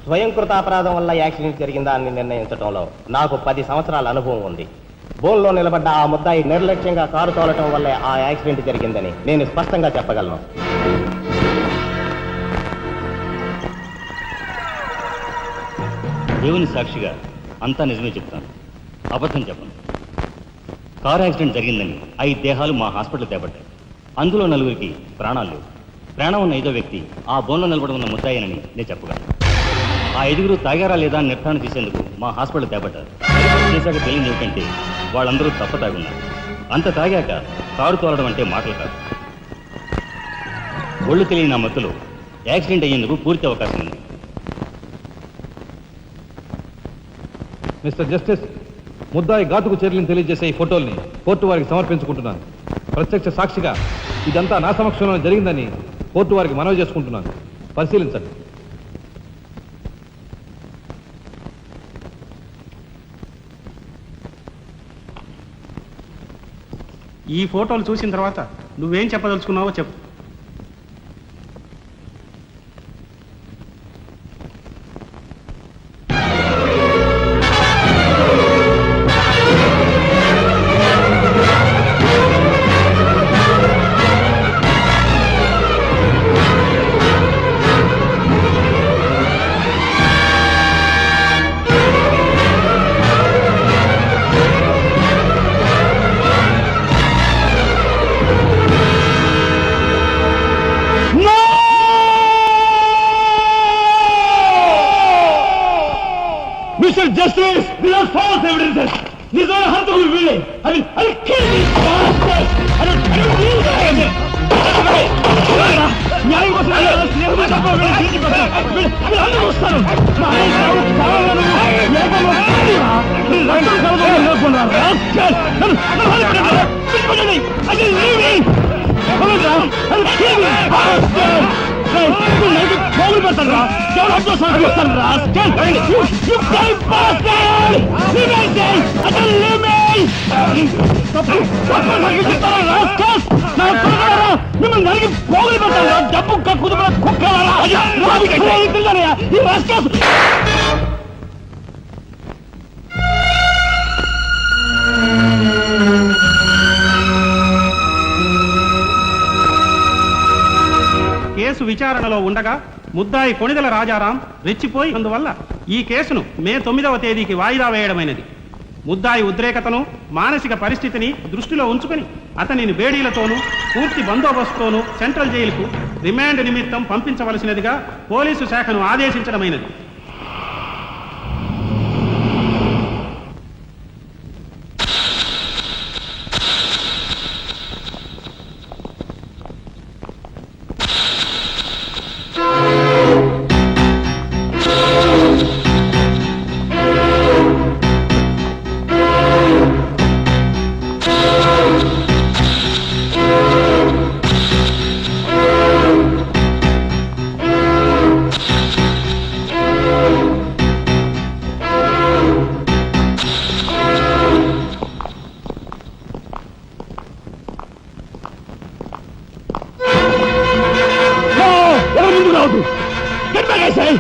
Speaker 10: స్వయంకృత అపరాధం వల్ల యాక్సిడెంట్ జరిగిందా అని నిర్ణయించడంలో నాకు 10 సంవత్సరాల అనుభవం ఉంది. బోన్లో నిలబడ్డ ఆ ముద్దాయి నిర్లక్ష్యంగా కారు తోలటం వల్లే ఆ యాక్సిడెంట్ జరిగిందని నేను స్పష్టంగా చెప్పగలను.
Speaker 11: దేవుని సాక్షిగా అంతా నిజమే చెప్తాను, అబద్ధం చెప్పను. కారు యాక్సిడెంట్ జరిగిందని 5 దేహాలు మా హాస్పిటల్ తేబడ్డాయి. అందులో 4గురికి ప్రాణాలు లేవు. ప్రాణం ఉన్న 5వ వ్యక్తి ఆ బోన్లో నిలబడి ఉన్న ముద్దాయనని నేను చెప్పగలను. ఆ 5గురు తాగారా లేదా అని నిర్ధారణ చేసేందుకు మా హాస్పిటల్ తేబడ్డారు. చేశాక తెలియదు ఏమిటంటే వాళ్ళందరూ తప్ప తాగున్నారు. అంత తాగాక కారు తోలడం అంటే మాటలు కాదు. ఒళ్ళు తెలియని ఆ మత్తులో యాక్సిడెంట్ అయ్యేందుకు పూర్తి అవకాశం ఉంది.
Speaker 5: మిస్టర్ జస్టిస్, ముద్దాయి ఘాతుకు చర్యలను తెలియజేసే ఈ ఫోటోల్ని కోర్టు వారికి సమర్పించుకుంటున్నాను. ప్రత్యక్ష సాక్షిగా ఇదంతా నా సమక్షంలో జరిగిందని కోర్టు వారికి మనవి చేసుకుంటున్నాను. పరిశీలించండి.
Speaker 2: ఈ ఫోటోలు చూసిన తర్వాత నువ్వేం చెప్పదలుచుకున్నావో చెప్పు. Mr. Justice, these are false evidences. These are hantable willing. I'll kill these bastards. I don't believe them. న్యాయం కోసం స్నేహితులు తప్ప వీళ్ళు అందరూ వస్తారు. పోగులు పెడతారా? ఎవరు సంస్కరిస్తాను రా? మిమ్మల్ని నరికి పోగులు పెడతారా? డబ్బు కుదురు కుక్కలారా? ఈ రాష్ట్ర కేసు విచారణలో ఉండగా ముద్దాయి కొణిదెల రాజారాం రెచ్చిపోయి అందువల్ల ఈ కేసును మే 9వ తేదీకి వాయిదా వేయడమైనది. ముద్దాయి ఉద్రేకతను మానసిక పరిస్థితిని దృష్టిలో ఉంచుకొని అతనిని బేడీలతోనూ పూర్తి బందోబస్తుతోనూ సెంట్రల్ జైలుకు రిమాండ్ నిమిత్తం పంపించవలసినదిగా పోలీసు శాఖను ఆదేశించడమైనది.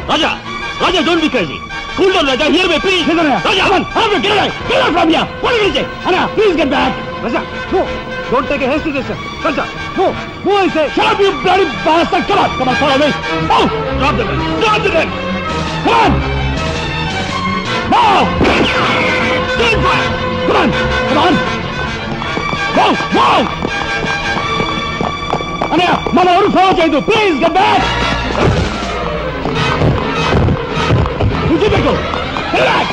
Speaker 11: Raja! Raja, don't be crazy! Cool down, Raja! Hear me, please! Raja, come on! Get away! Get out from here! What are you going to say? Anna, please get back! Raja, no!
Speaker 2: Don't take a hasty decision. Soldier, move! Move, I say! Shut up, you bloody bastard! Come on! Come on, follow me! Move! Drop the gun! Drop the gun! Come on! Move! Stand fire! Come on! Come on! Move! Move! Anaya, మన ఎవరు follow చేయదు. Please, get back! Get back!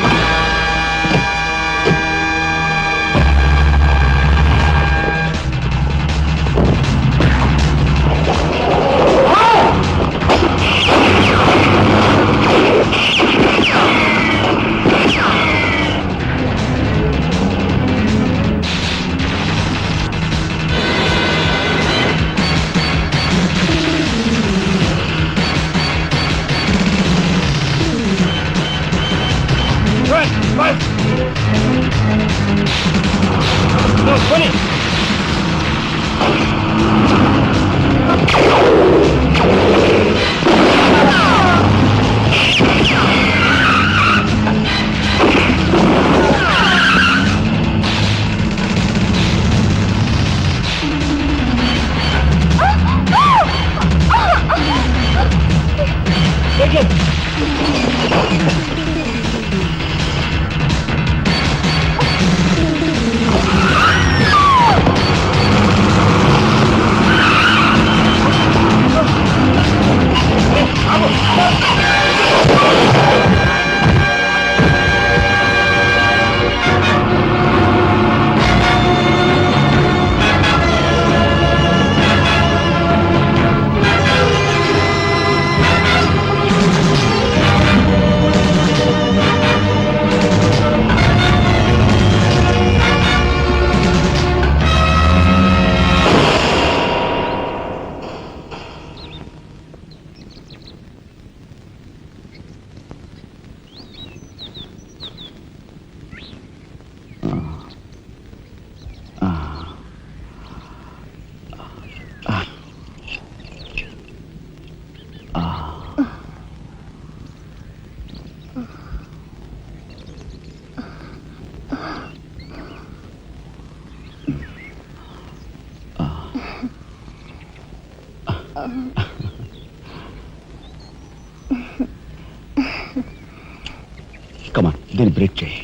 Speaker 1: Come on, then break చేయి.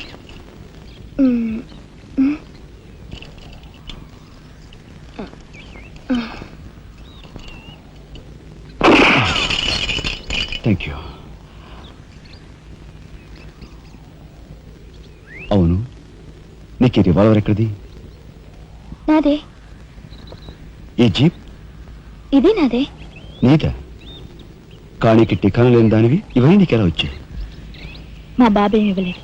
Speaker 1: Thank you. అవును, నీకు ఈ revolver ఎక్కడిది?
Speaker 7: నాదే.
Speaker 1: ఈ జీప్?
Speaker 7: ఇది నాదే.
Speaker 1: నీదా? కానీకి టికాన లేని దానివి ఇవన్నీ నీకెలా వచ్చాయి?
Speaker 7: మా బాబేమి ఇవ్వలేదు.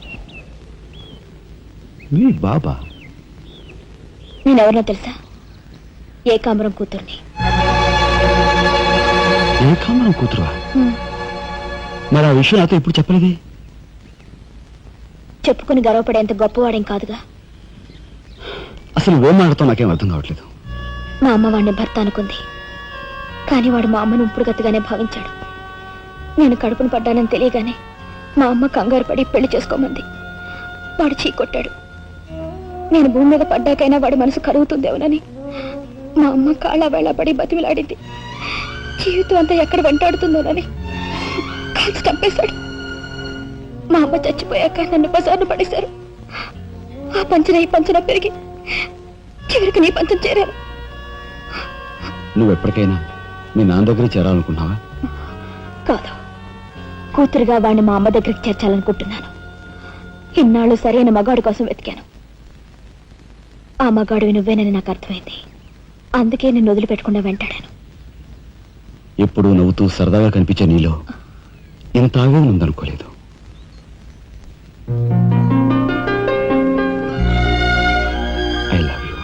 Speaker 1: మీ బాబా?
Speaker 7: నేనెవరినో తెలుసా? ఏకాంబరం కూతుర్ని.
Speaker 1: ఏకాంబరం కూతురువా? మరి ఆ విషయం నాతో ఇప్పుడు చెప్పలేదే?
Speaker 7: చెప్పుకుని గర్వపడేంత గొప్పవాడేం కాదుగా.
Speaker 1: అసలు ఓ మాటతో నాకేం అర్థం కావట్లేదు.
Speaker 7: మా అమ్మ వాడిని భర్త అనుకుంది, కానీ వాడు మా అమ్మను ఉంపుడుగతిగానే భావించాడు. నేను కడుపును పడ్డానని తెలియగానే మా అమ్మ కంగారు పడి పెళ్లి చేసుకోమంది. వాడు చీకొట్టాడు. నేను భూమి మీద పడ్డాకైనా వాడి మనసు కలుగుతుందేమోనని మా అమ్మ కాళ్ళ వేళ పడి బతిమిలాడింది. జీవితం అంతా ఎక్కడ వెంటాడుతుందోనని కాల్చి చంపేశాడు. మా అమ్మ చచ్చిపోయాక నన్ను బజార్ను పడేశారు. ఆ పంచన ఈ పంచన పెరిగి చివరికి నీ పంచం చేరాను.
Speaker 1: నువ్వు ఎప్పటికైనా మీ నాన్న దగ్గర చేరాలనుకున్నావా?
Speaker 7: కాదు, కూతురుగా వాడిని మా అమ్మ దగ్గరికి చేర్చాలనుకుంటున్నాను. ఇన్నాళ్ళు సరైన మగాడు కోసం వెతికాను. ఆ మగాడివి నువ్వేనని నాకు అర్థమైంది. అందుకే నేను వదిలిపెట్టకుండా వెంటాడాను.
Speaker 1: ఎప్పుడూ నవ్వుతూ సరదాగా కనిపించే నీలో ఇంత ఆవేదన ఉందనుకోలేదు. I love you.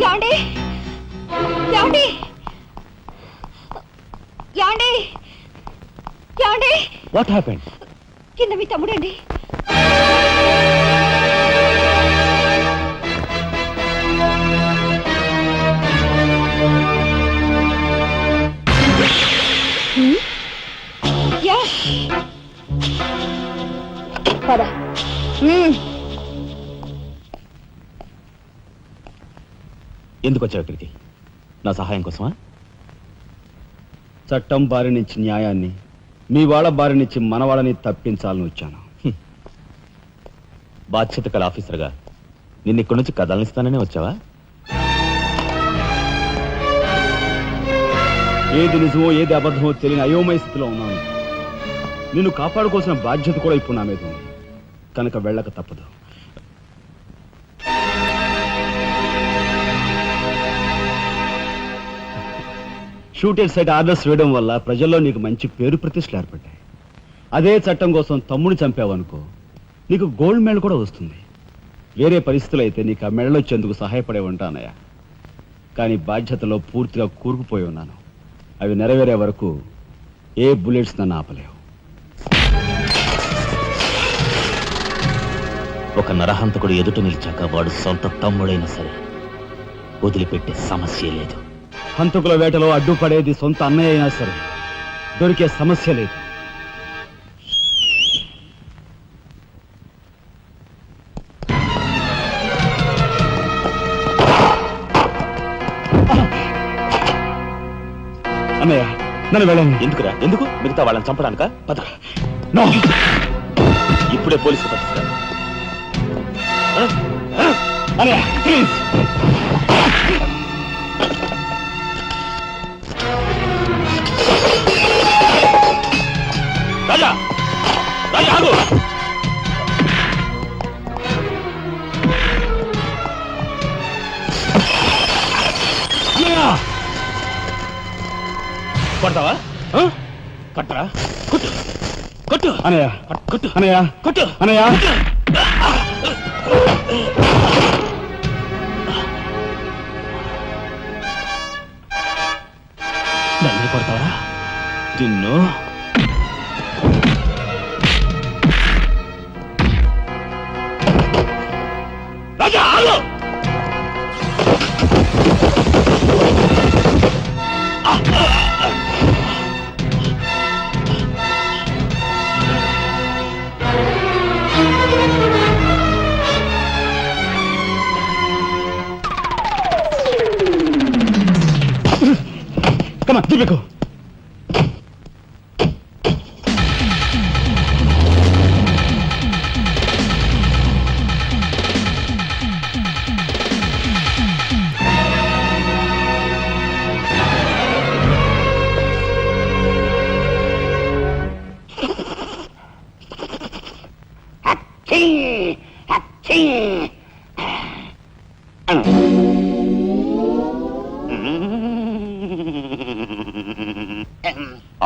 Speaker 7: యాండి యాండి యాండి యాండి
Speaker 1: వాట్ హ్యాపెండ్?
Speaker 7: కింద మీ తమ్ముడండి. పద.
Speaker 4: ఎందుకు వచ్చావు ఇక్కడికి? నా సహాయం కోసమా?
Speaker 1: చట్టం బారి నుంచి న్యాయాన్ని, మీ వాళ్ళ బారి నుంచి మన వాళ్ళని తప్పించాలని వచ్చాను.
Speaker 4: బాధ్యత కల ఆఫీసర్గా నిన్ను ఇక్కడి నుంచి కదలనిస్తాననే వచ్చావా?
Speaker 1: ఏది నిజమో ఏది అబద్ధమో తెలియని అయోమయ స్థితిలో ఉన్నాను. నిన్ను కాపాడుకోవాల్సిన బాధ్యత కూడా ఇప్పుడు నా మీద ఉంది కనుక వెళ్ళక తప్పదు. షూటెడ్ సైట్ ఆర్డర్స్ వేయడం వల్ల ప్రజల్లో నీకు మంచి పేరు ప్రతిష్టలు ఏర్పడ్డాయి. అదే చట్టం కోసం తమ్ముడు చంపావనుకో, నీకు గోల్డ్ మెడల్ కూడా వస్తుంది. వేరే పరిస్థితులు అయితే నీకు ఆ మెడల్ వచ్చేందుకు సహాయపడే ఉంటానయ్యా. కానీ బాధ్యతలో పూర్తిగా కూరుకుపోయి ఉన్నాను. అవి నెరవేరే వరకు ఏ బుల్లెట్స్ నన్ను ఆపలేవు.
Speaker 4: ఒక నరహంతకుడు ఎదుట నిలిచాక వాడు సొంత తమ్ముడైనా సరే వదిలిపెట్టే సమస్య లేదు.
Speaker 1: హంతకుల వేటలో అడ్డుపడేది సొంత అన్నయ్య అయినా సరే దొరికే సమస్య లేదు. అన్నయ్య నన్ను వెళ్ళండి.
Speaker 4: ఎందుకురా? ఎందుకు? మిగతా వాళ్ళని చంపడానికా? పద.
Speaker 1: నో,
Speaker 4: ఇప్పుడే పోలీసులు పట్టిస్తారు.
Speaker 1: అన్నయ్య ప్లీజ్.
Speaker 4: రాజా, రాజా ఆగు. కొడతావా? కట్టరా? కొట్టు, కొట్టు
Speaker 1: అన్నయ్య,
Speaker 4: కొట్టు,
Speaker 1: అన్నయ్య,
Speaker 4: కొట్టు
Speaker 1: అన్నయ్య.
Speaker 4: నన్ను కొడతావరా? నిన్ను రాజా ఆగు.
Speaker 1: Come on, Deepiku.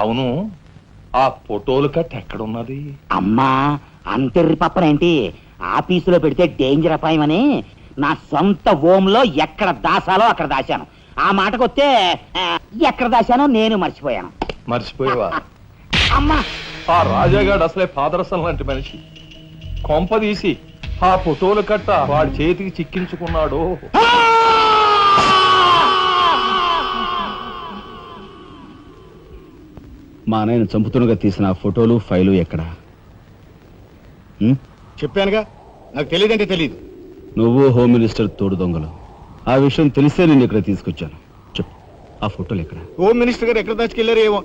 Speaker 8: అవును, ఆ ఫోటోలు కట్ ఎక్కడున్నది?
Speaker 3: అమ్మా అంతెర్రి పప్పనేంటి? ఆఫీసులో పెడితే డేంజర్ అపాయమని నా సొంత హోంలో ఎక్కడ దాసాలో అక్కడ దాశాను. ఆ మాటకొస్తే ఎక్కడ దాశానో నేను మర్చిపోయాను.
Speaker 8: మర్చిపోయావా?
Speaker 3: అమ్మా
Speaker 8: ఆ రాజాగాడు అసలే పాదరసం లాంటి మనిషి. కొంపదీసి ఆ ఫోటోలు కట్ట వాడి చేతికి చిక్కించుకున్నాడు.
Speaker 1: మా అన్నయ్యను చంపుతున్నగా తీసిన ఆ ఫోటోలు ఫైలు ఎక్కడ?
Speaker 2: చెప్పానుగా, నాకు తెలియదంటే తెలియదు.
Speaker 1: నువ్వు హోమ్ మినిస్టర్ తోడు దొంగలు. ఆ విషయం తెలిసే నేను ఇక్కడ తీసుకొచ్చాను. చెప్పు, ఆ ఫోటోలు ఎక్కడ?
Speaker 2: హోమ్ మినిస్టర్ గారు ఎక్కడ దాచుకెళ్లారో ఏమో,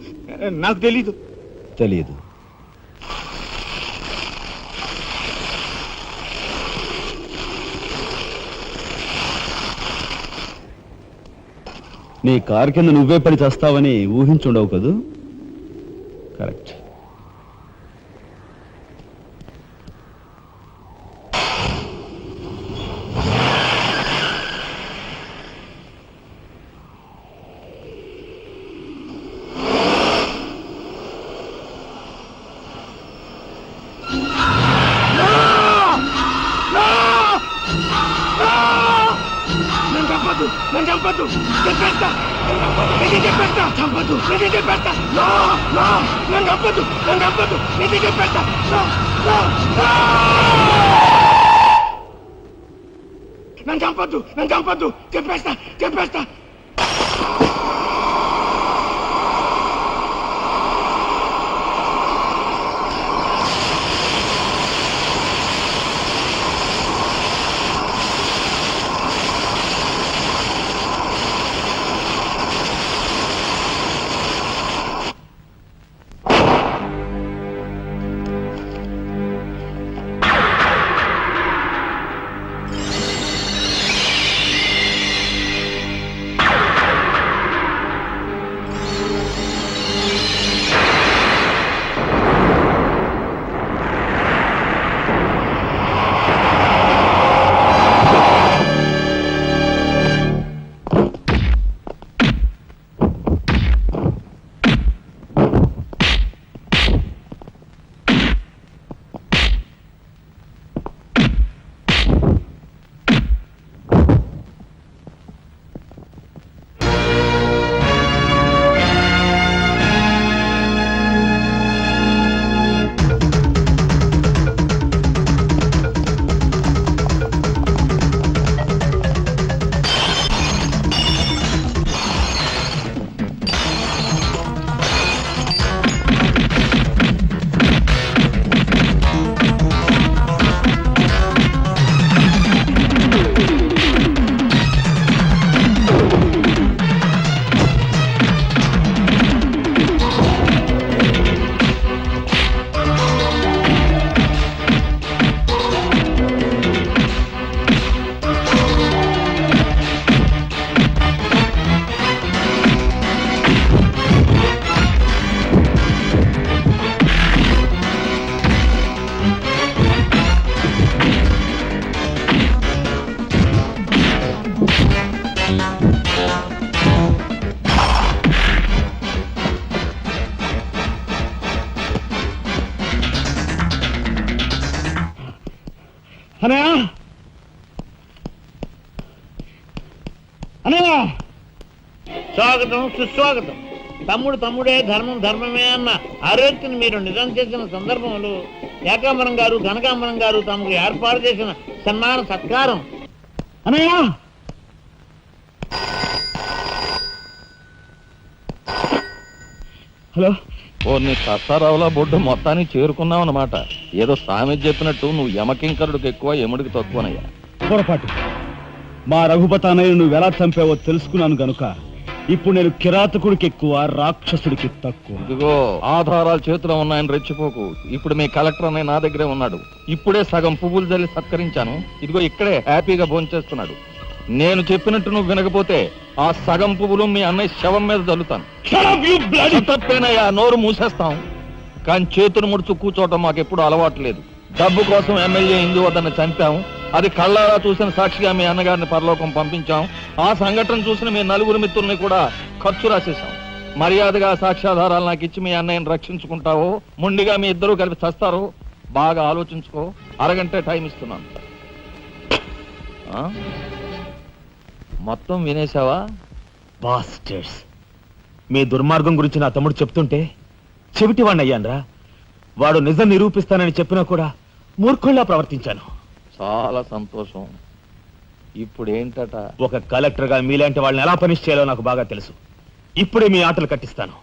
Speaker 2: నాకు తెలీదు.
Speaker 1: తెలియదు. నీ కారు కింద నువ్వే పడి చేస్తావని ఊహించుండవు కదూ? కరెక్ట్.
Speaker 2: నన్ను చంపద్దు, చెప్పేస్తా. నిజం చెప్పేస్తా. చంపద్దు, నిజం చెప్పేస్తా. నన్ను చంపద్దు, నన్ను చంపద్దు, నిజం చెప్పేస్తా. నన్ను చంపద్దు, నన్ను చంపద్దు, చెప్పేస్తా, చెప్పేస్తా. అనయ్య అనయ్య
Speaker 12: స్వాగతం సుస్వాగతం. తమ్ముడు తమ్ముడే, ధర్మం ధర్మమే అన్న ఆరోగ్యం మీరు నిజం చేసిన సందర్భంలో ఏకాంబరం గారు కనకాంబరం గారు తమకు ఏర్పాటు చేసిన సన్మాన సత్కారం.
Speaker 2: అనయ్య హలో.
Speaker 5: ఓ నీ సత్తారావుల బొడ్డు మొత్తానికి చేరుకున్నావు అన్నమాట. ఏదో సామెత చెప్పినట్టు నువ్వు యమకింకరుడికి ఎక్కువ యముడికి తక్కువనయ్యా.
Speaker 2: పొరపాటు. మా రఘుపతి అన్నయ్య నువ్వు ఎలా చంపావో తెలుసుకున్నాను గనుక ఇప్పుడు నేను కిరాతకుడికి ఎక్కువ, రాక్షసుడికి తక్కువ.
Speaker 5: ఇదిగో ఆధారాలు చేతిలో ఉన్నాయని రెచ్చిపోకు. ఇప్పుడు మీ కలెక్టర్ అన్నయ్య నా దగ్గరే ఉన్నాడు. ఇప్పుడే సగం పువ్వులు జల్లి సత్కరించాను. ఇదిగో ఇక్కడే హ్యాపీగా భోంచేస్తున్నాడు. నేను చెప్పినట్టు నువ్వు వినకపోతే ఆ సగం పువ్వులు మీ అన్నయ్య శవం మీద చల్లుతాను. తప్పేనయ్యా, నోరు మూసేస్తాం. కానీ చేతులు ముడుచు కూర్చోవటం మాకెప్పుడు అలవాటు లేదు. డబ్బు కోసం ఎమ్మెల్యే ఇందువద్దను చంపాం. అది కళ్ళారా చూసిన సాక్షిగా మీ అన్నగారిని పరలోకం పంపించాం. ఆ సంఘటన చూసిన మీ నలుగురు మిత్రుల్ని కూడా ఖర్చు రాసేశాం. మర్యాదగా సాక్ష్యాధారాలు నాకు ఇచ్చి మీ అన్నయ్యని రక్షించుకుంటావో ముండిగా మీ ఇద్దరూ కలిపి చస్తారో బాగా ఆలోచించుకో. అరగంట టైం ఇస్తున్నాను. మొత్తం వినేశావా?
Speaker 4: బాస్టర్స్, మీ దుర్మార్గం గురించి నా తమ్ముడు చెప్తుంటే చెవిటి వాడిని అయ్యాన్రా. వాడు నిజం నిరూపిస్తానని చెప్పినా కూడా మూర్ఖుల్లా ప్రవర్తించాను.
Speaker 5: చాలా సంతోషం. ఇప్పుడు ఏంటట?
Speaker 4: ఒక కలెక్టర్ గా మీలాంటి వాళ్ళని ఎలా పనిష్ చేయాలో నాకు బాగా తెలుసు. ఇప్పుడే మీ ఆటలు కట్టిస్తాను.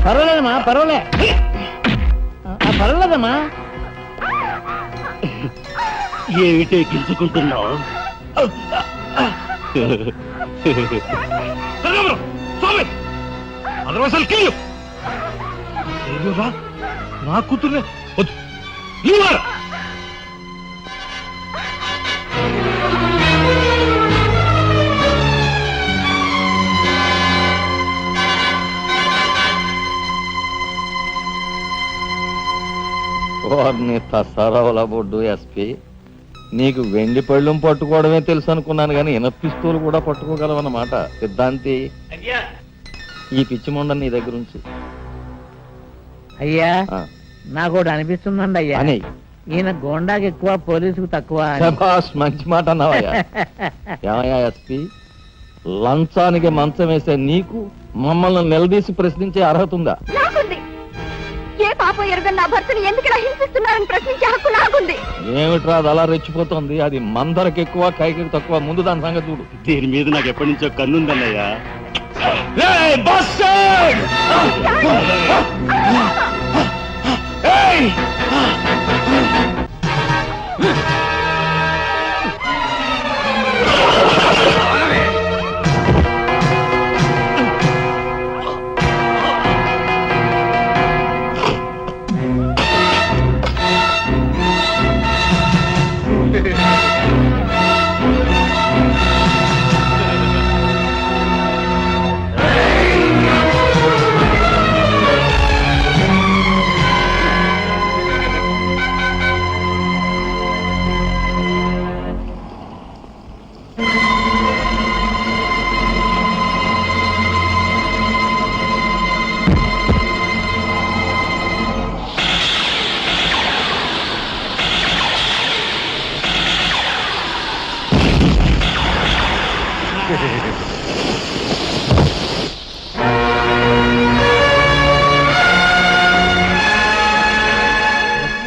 Speaker 12: పర్వాలేదమ్మా, పర్వాలేదమ్మా.
Speaker 2: ఏమిటే గిల్చుకుంటున్నావు? నా కూతుర్నే
Speaker 5: వారిని తసారావుల బొడ్డు ఎస్పీ, నీకు వెండి పళ్ళెం పట్టుకోవడమే తెలుసు అనుకున్నాను కానీ పిస్తూలు కూడా పట్టుకోగలవన్నమాట. సిద్ధాంతి, ఈ పిచ్చి మొండ నీ దగ్గర ఉంచి.
Speaker 3: అయ్యా నాకు అనిపిస్తుందండి అయ్యా, ఈయన గోండాకి ఎక్కువ, పోలీసుకు తక్కువ.
Speaker 5: మంచి మాట అన్నావయ్యా. ఏమయ్యా ఎస్పీ, లంచానికి మంచం వేసే నీకు మమ్మల్ని నిలదీసి ప్రశ్నించే అర్హత ఉందా?
Speaker 7: ఏ పాపం ఎరగని నా భర్తని ఎందుకు హింసిస్తున్నారని ప్రశ్నించే హక్కు నాకుంది.
Speaker 5: ఏమిట్రా అది అలా రెచ్చిపోతుంది? అది మందరికి ఎక్కువ, కైకి తక్కువ. ముందు దాని సంగతి చూడు.
Speaker 2: దీని మీద నాకు ఎప్పటి నుంచో కన్నుందన్నయ్యా.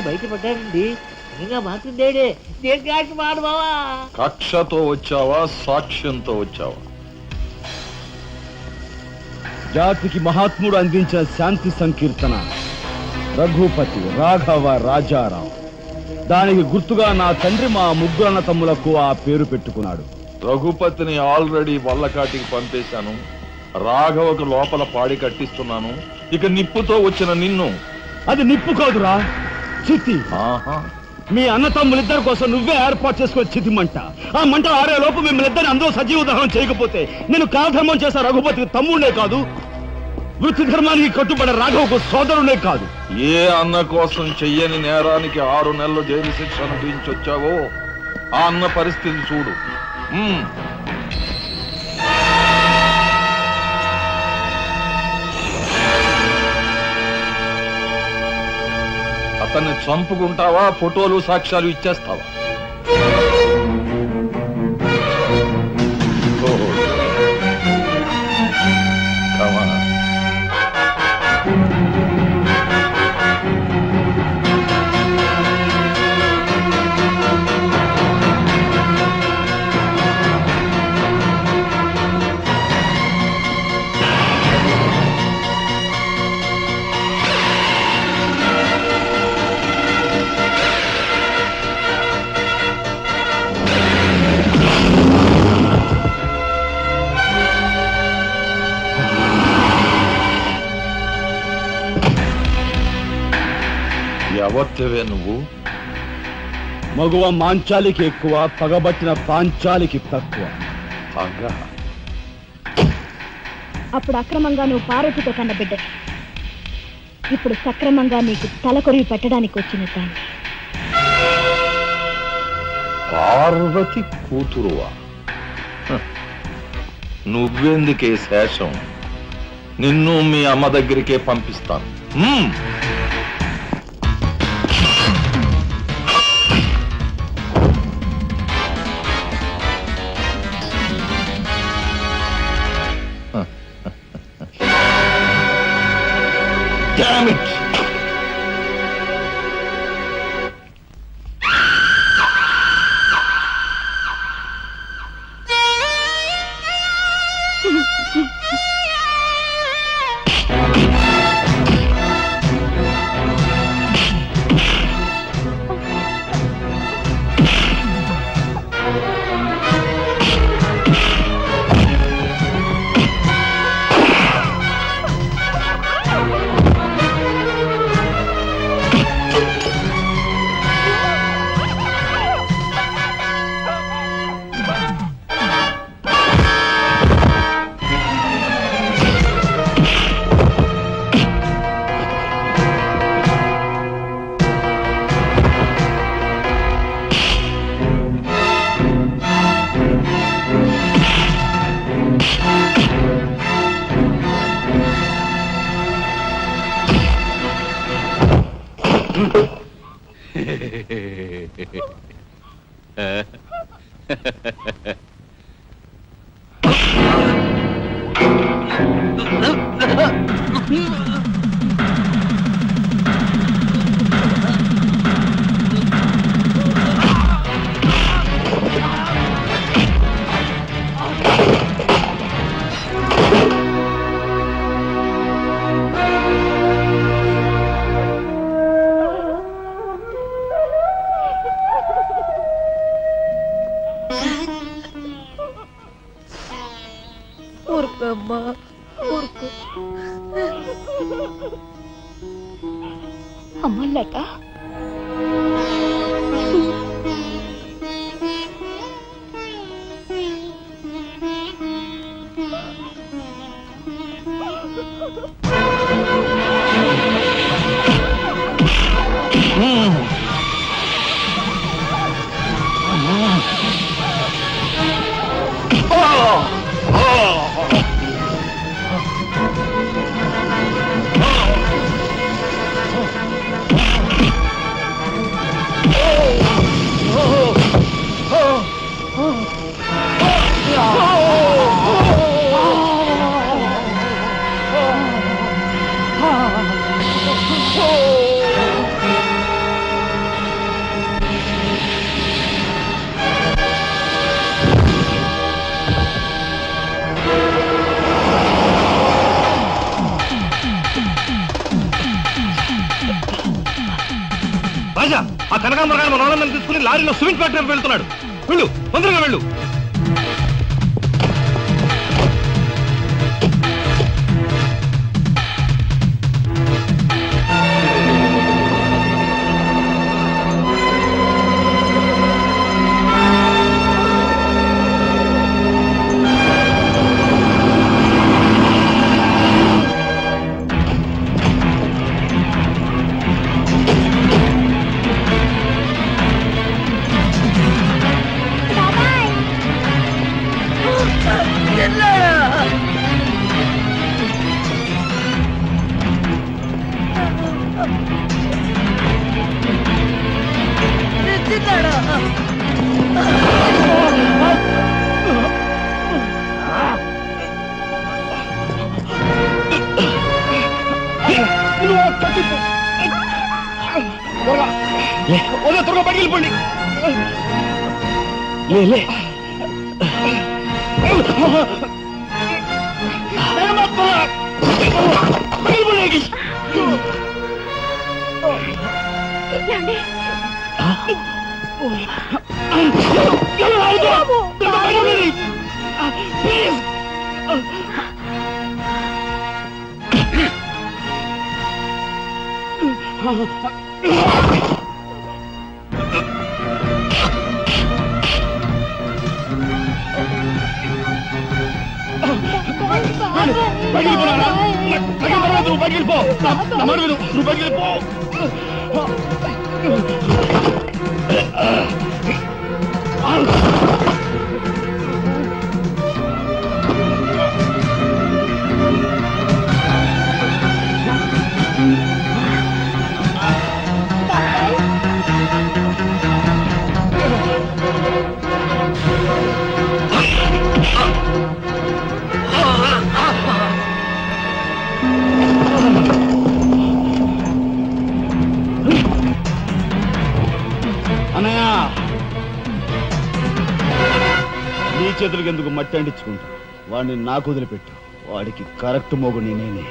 Speaker 12: బయటపడ్డాడండి. నిజంగా మాట్లాడాడే. దేనికి మాట బావా?
Speaker 8: కక్షతో వచ్చావా, సాక్ష్యంతో వచ్చావా?
Speaker 1: జాతికి మహాత్ముడు అందించిన శాంతి సంకీర్తన రఘుపతి రాఘవ రాజారావు. దానికి గుర్తుగా నా తండ్రి మా ముగ్గురన్న తమ్ములకు ఆ పేరు పెట్టుకున్నాడు.
Speaker 8: రఘుపతిని ఆల్రెడీ వల్లకాటికి పంపేశాను. రాఘవకు లోపల పాడి కట్టిస్తున్నాను. ఇక నిప్పుతో వచ్చిన నిన్ను.
Speaker 1: అది నిప్పు కాదురా, చితి. మీ అన్న తమ్ములిద్దరి కోసం నువ్వే ఏర్పాటు చేసుకుని చితి మంట. ఆ మంట ఆరే లోపు మిమ్మల్ని ఇద్దరిని అందరూ సజీవ దహనం చేయకపోతే నేను కాలధర్మం చేసే రఘుపతికి తమ్ముడే కాదు, వృత్తి ధర్మానికి కట్టుబడే రాఘవకు సోదరుడే కాదు.
Speaker 8: ఏ అన్న కోసం చెయ్యని నేరానికి 6 నెలలు జైలు శిక్ష అనుభవించొచ్చావో ఆ అన్న పరిస్థితి చూడు. అతన్ని చంపుకుంటావా, ఫోటోలు సాక్ష్యాలు ఇచ్చేస్తావా? ఓహో. Come on. ఎవరివే నువ్వు?
Speaker 1: మగువ మాంచాలికి ఎక్కువ, పగబట్టిన పాంచాలికి తక్కువ.
Speaker 8: పగ?
Speaker 7: అప్పుడు అక్రమంగా నువ్వు పార్వతితో కన్న బిడ్డ, ఇప్పుడు సక్రమంగా నీకు తలకొరివి పెట్టడానికి వచ్చిన దాన్ని.
Speaker 8: పార్వతి కూతురువా? నువ్వెందుకే శేషం? నిన్ను మీ అమ్మ దగ్గరికే పంపిస్తాను. Damn it!
Speaker 7: ఊరుకోమ్మా, ఊరుకో. అమ్మ లత,
Speaker 10: రాజా, ఆ కనకాంబరగాడు మన వాళ్ళని తీసుకుని లారీలో సిమెంట్ ఫ్యాక్టరీ వెళ్తున్నాడు. వెళ్ళు, తొందరగా వెళ్ళు.
Speaker 1: లే అన్నయ్య నీ చేతులకి ఎందుకు మట్టి అంటించుకుంటా వాడిని నాకు వదిలిపెట్టు వాడికి కరెక్ట్ మోగుని నేనే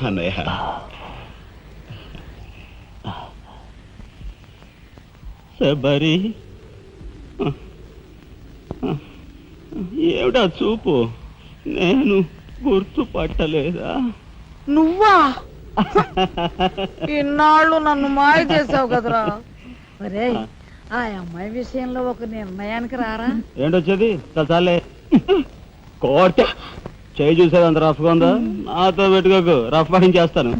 Speaker 1: అన్నయ్య శబరి ఏమిటా చూపు నేను గుర్తుపట్టలేదా
Speaker 6: నువ్వా ఇన్నాళ్ళు నన్ను మాయ చేసావు కదరా మరే ఆ అమ్మాయి విషయంలో ఒక నిర్ణయానికి రారా
Speaker 1: ఏంటొచ్చేది చాలే కోర్టే చేయి చూసేది అంత రఫ్గా ఉందా నాతో పెట్టుకోకు రఫ్ చేస్తాను